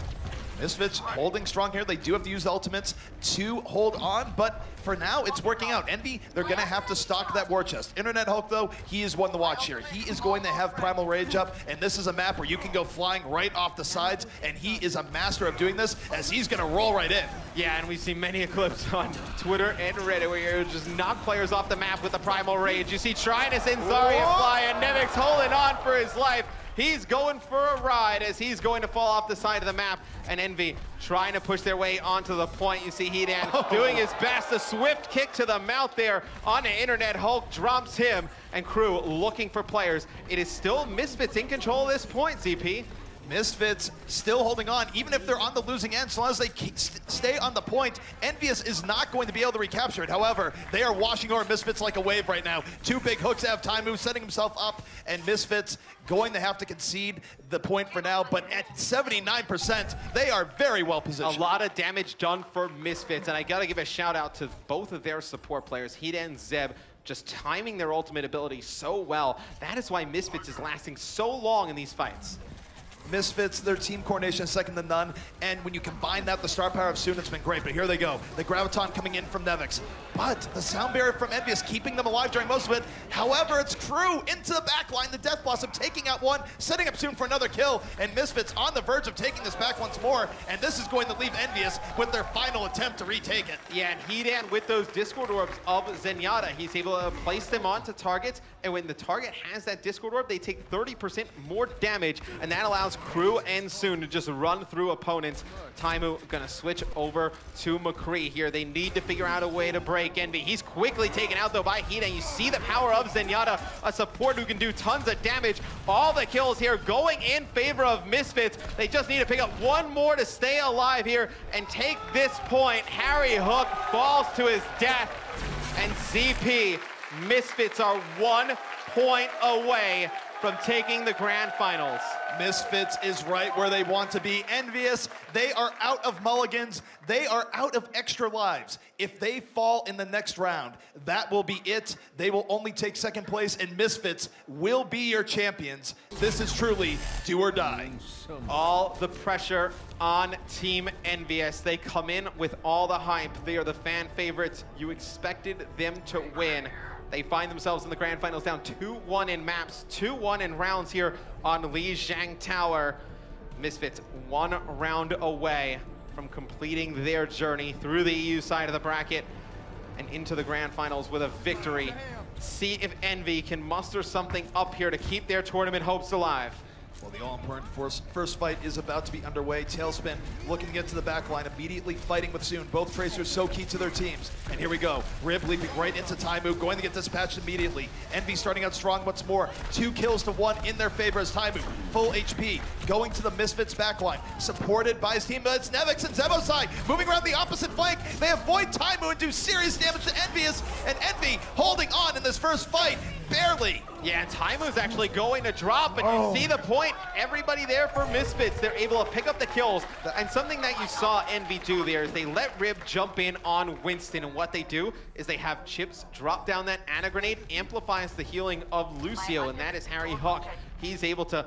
Misfits holding strong here. They do have to use the ultimates to hold on, but for now, it's working out. Envy, they're going to have to stock that war chest. Internet Hulk, though, he is one to watch here. He is going to have Primal Rage up, and this is a map where you can go flying right off the sides, and he is a master of doing this, as he's going to roll right in. Yeah, and we see many clips on Twitter and Reddit where you just knock players off the map with the Primal Rage. You see Trinus and Zarya fly, and Nevix holding on for his life. He's going for a ride as he's going to fall off the side of the map, and Envy trying to push their way onto the point. You see Hedan doing his best. A swift kick to the mouth there on the Internet Hulk drops him, and Crew looking for players. It is still Misfits in control at this point, ZP. Misfits still holding on, even if they're on the losing end, so long as they stay on the point. EnVyUs is not going to be able to recapture it. However, they are washing over Misfits like a wave right now. 2 big hooks have Taimu setting himself up, and Misfits going to have to concede the point for now, but at 79%, they are very well positioned. A lot of damage done for Misfits, and I gotta give a shout out to both of their support players, Hedan and Zeb, just timing their ultimate ability so well. That is why Misfits is lasting so long in these fights. Misfits, their team coordination is second to none, and when you combine that, the star power of Soon, it's been great, but here they go. The Graviton coming in from Nevix, but the sound barrier from EnVyUs keeping them alive during most of it. However, it's Crew into the back line, the Death Blossom taking out one, setting up Soon for another kill, and Misfits on the verge of taking this back once more, and this is going to leave EnVyUs with their final attempt to retake it. Yeah, and Hedan with those Discord Orbs of Zenyatta, he's able to place them onto targets, and when the target has that Discord Orb, they take 30% more damage, and that allows Crew and Soon to just run through opponents. Taimu gonna switch over to McCree here. They need to figure out a way to break Envy. He's quickly taken out though by Hedan. You see the power of Zenyatta, a support who can do tons of damage. All the kills here going in favor of Misfits. They just need to pick up one more to stay alive here and take this point. Harry Hook falls to his death, and ZP, Misfits are 1 point away from taking the grand finals. Misfits is right where they want to be. EnVyUs, they are out of mulligans. They are out of extra lives. If they fall in the next round, that will be it. They will only take second place, and Misfits will be your champions. This is truly do or die. All the pressure on Team EnVyUs. They come in with all the hype. They are the fan favorites. You expected them to win. They find themselves in the grand finals down 2-1 in maps, 2-1 in rounds here on Lijiang Tower. Misfits 1 round away from completing their journey through the EU side of the bracket and into the grand finals with a victory. See if Envy can muster something up here to keep their tournament hopes alive. Well, the all-important first fight is about to be underway. Tailspin looking to get to the back line, immediately fighting with Soon. Both Tracers so key to their teams. And here we go. Rib leaping right into Taimu, going to get dispatched immediately. Envy starting out strong once more. 2 kills to 1 in their favor as Taimu, full HP, going to the Misfits backline, supported by his team, but it's Nevix and Zebosai moving around the opposite flank. They avoid Taimu and do serious damage to EnVyUs, and Envy holding on in this first fight, barely. Yeah, Taimu's actually going to drop, and you see the point. Everybody there for Misfits. They're able to pick up the kills. And something that you saw Envy do there is they let Rib jump in on Winston, and what they do is they have Chips drop down that Ana grenade, amplifies the healing of Lucio, and that is Harry Hook. He's able to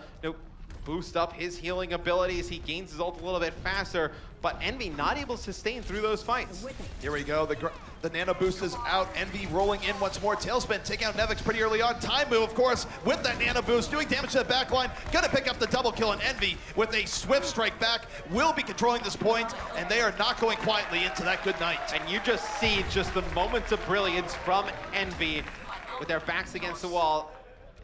boost up his healing abilities. He gains his ult a little bit faster, but Envy not able to sustain through those fights. Here we go. The nano boost is out. Envy rolling in once more. Tailspin taking out Nevix pretty early on. Taimu, of course, with that nano boost, doing damage to the backline. Gonna pick up the double kill, and Envy with a swift strike back will be controlling this point, and they are not going quietly into that good night. And you just see just the moments of brilliance from Envy with their backs against the wall,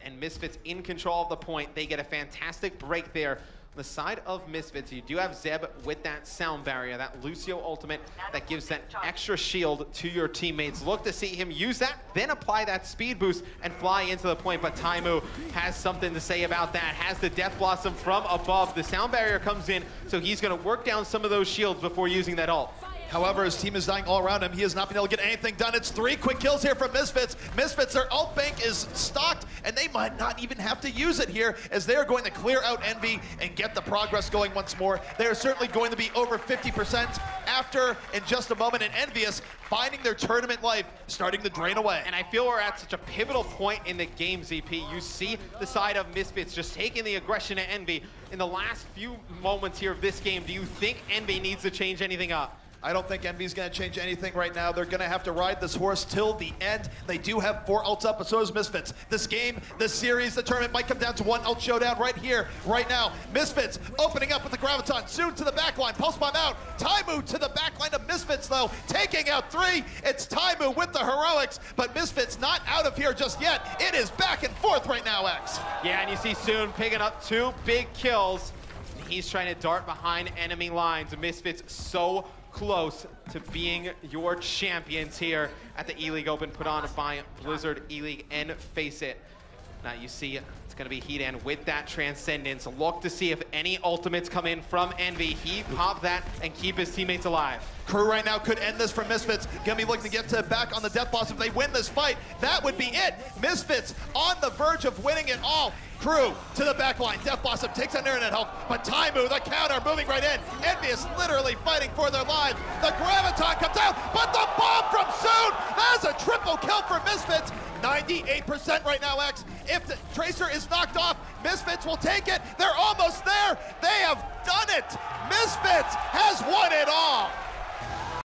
and Misfits in control of the point. They get a fantastic break there. On the side of Misfits, you do have Zeb with that sound barrier, that Lucio ultimate that gives that extra shield to your teammates. Look to see him use that, then apply that speed boost and fly into the point. But Taimu has something to say about that, has the Death Blossom from above. The sound barrier comes in, so he's going to work down some of those shields before using that ult. However, his team is dying all around him. He has not been able to get anything done. It's 3 quick kills here from Misfits. Misfits, their ult bank is stocked, and they might not even have to use it here, as they are going to clear out Envy and get the progress going once more. They are certainly going to be over 50% after, in just a moment, and EnVyUs finding their tournament life starting to drain away. And I feel we're at such a pivotal point in the game, ZP. You see the side of Misfits just taking the aggression to Envy. In the last few moments here of this game, do you think Envy needs to change anything up? I don't think Envy's going to change anything right now. They're going to have to ride this horse till the end. They do have 4 ults up, but so does Misfits. This game, this series, the tournament might come down to 1 ult showdown right here, right now. Misfits opening up with the Graviton, soon to the backline. Pulse bomb out. Taimu to the backline of Misfits, though, taking out 3. It's Taimu with the heroics, but Misfits not out of here just yet. It is back and forth right now, X. Yeah, and you see Soon picking up 2 big kills. He's trying to dart behind enemy lines. Misfits so close to being your champions here at the E-League Open put on by Blizzard E-League and Face It. Now you see it's going to be Heat with that Transcendence. Look to see if any ultimates come in from Envy. He pop that and keep his teammates alive. Crew right now could end this for Misfits. Gonna be looking to get back on the Death Blossom. If they win this fight, that would be it. Misfits on the verge of winning it all. Crew to the back line. Death Blossom takes on Internet Hulk, but Taimu, the counter, moving right in. EnVyUs literally fighting for their lives. The Graviton comes out, but the bomb from Soon has a triple kill for Misfits. 98% right now, X. If the Tracer is knocked off, Misfits will take it. They're almost there. They have done it. Misfits has won it all.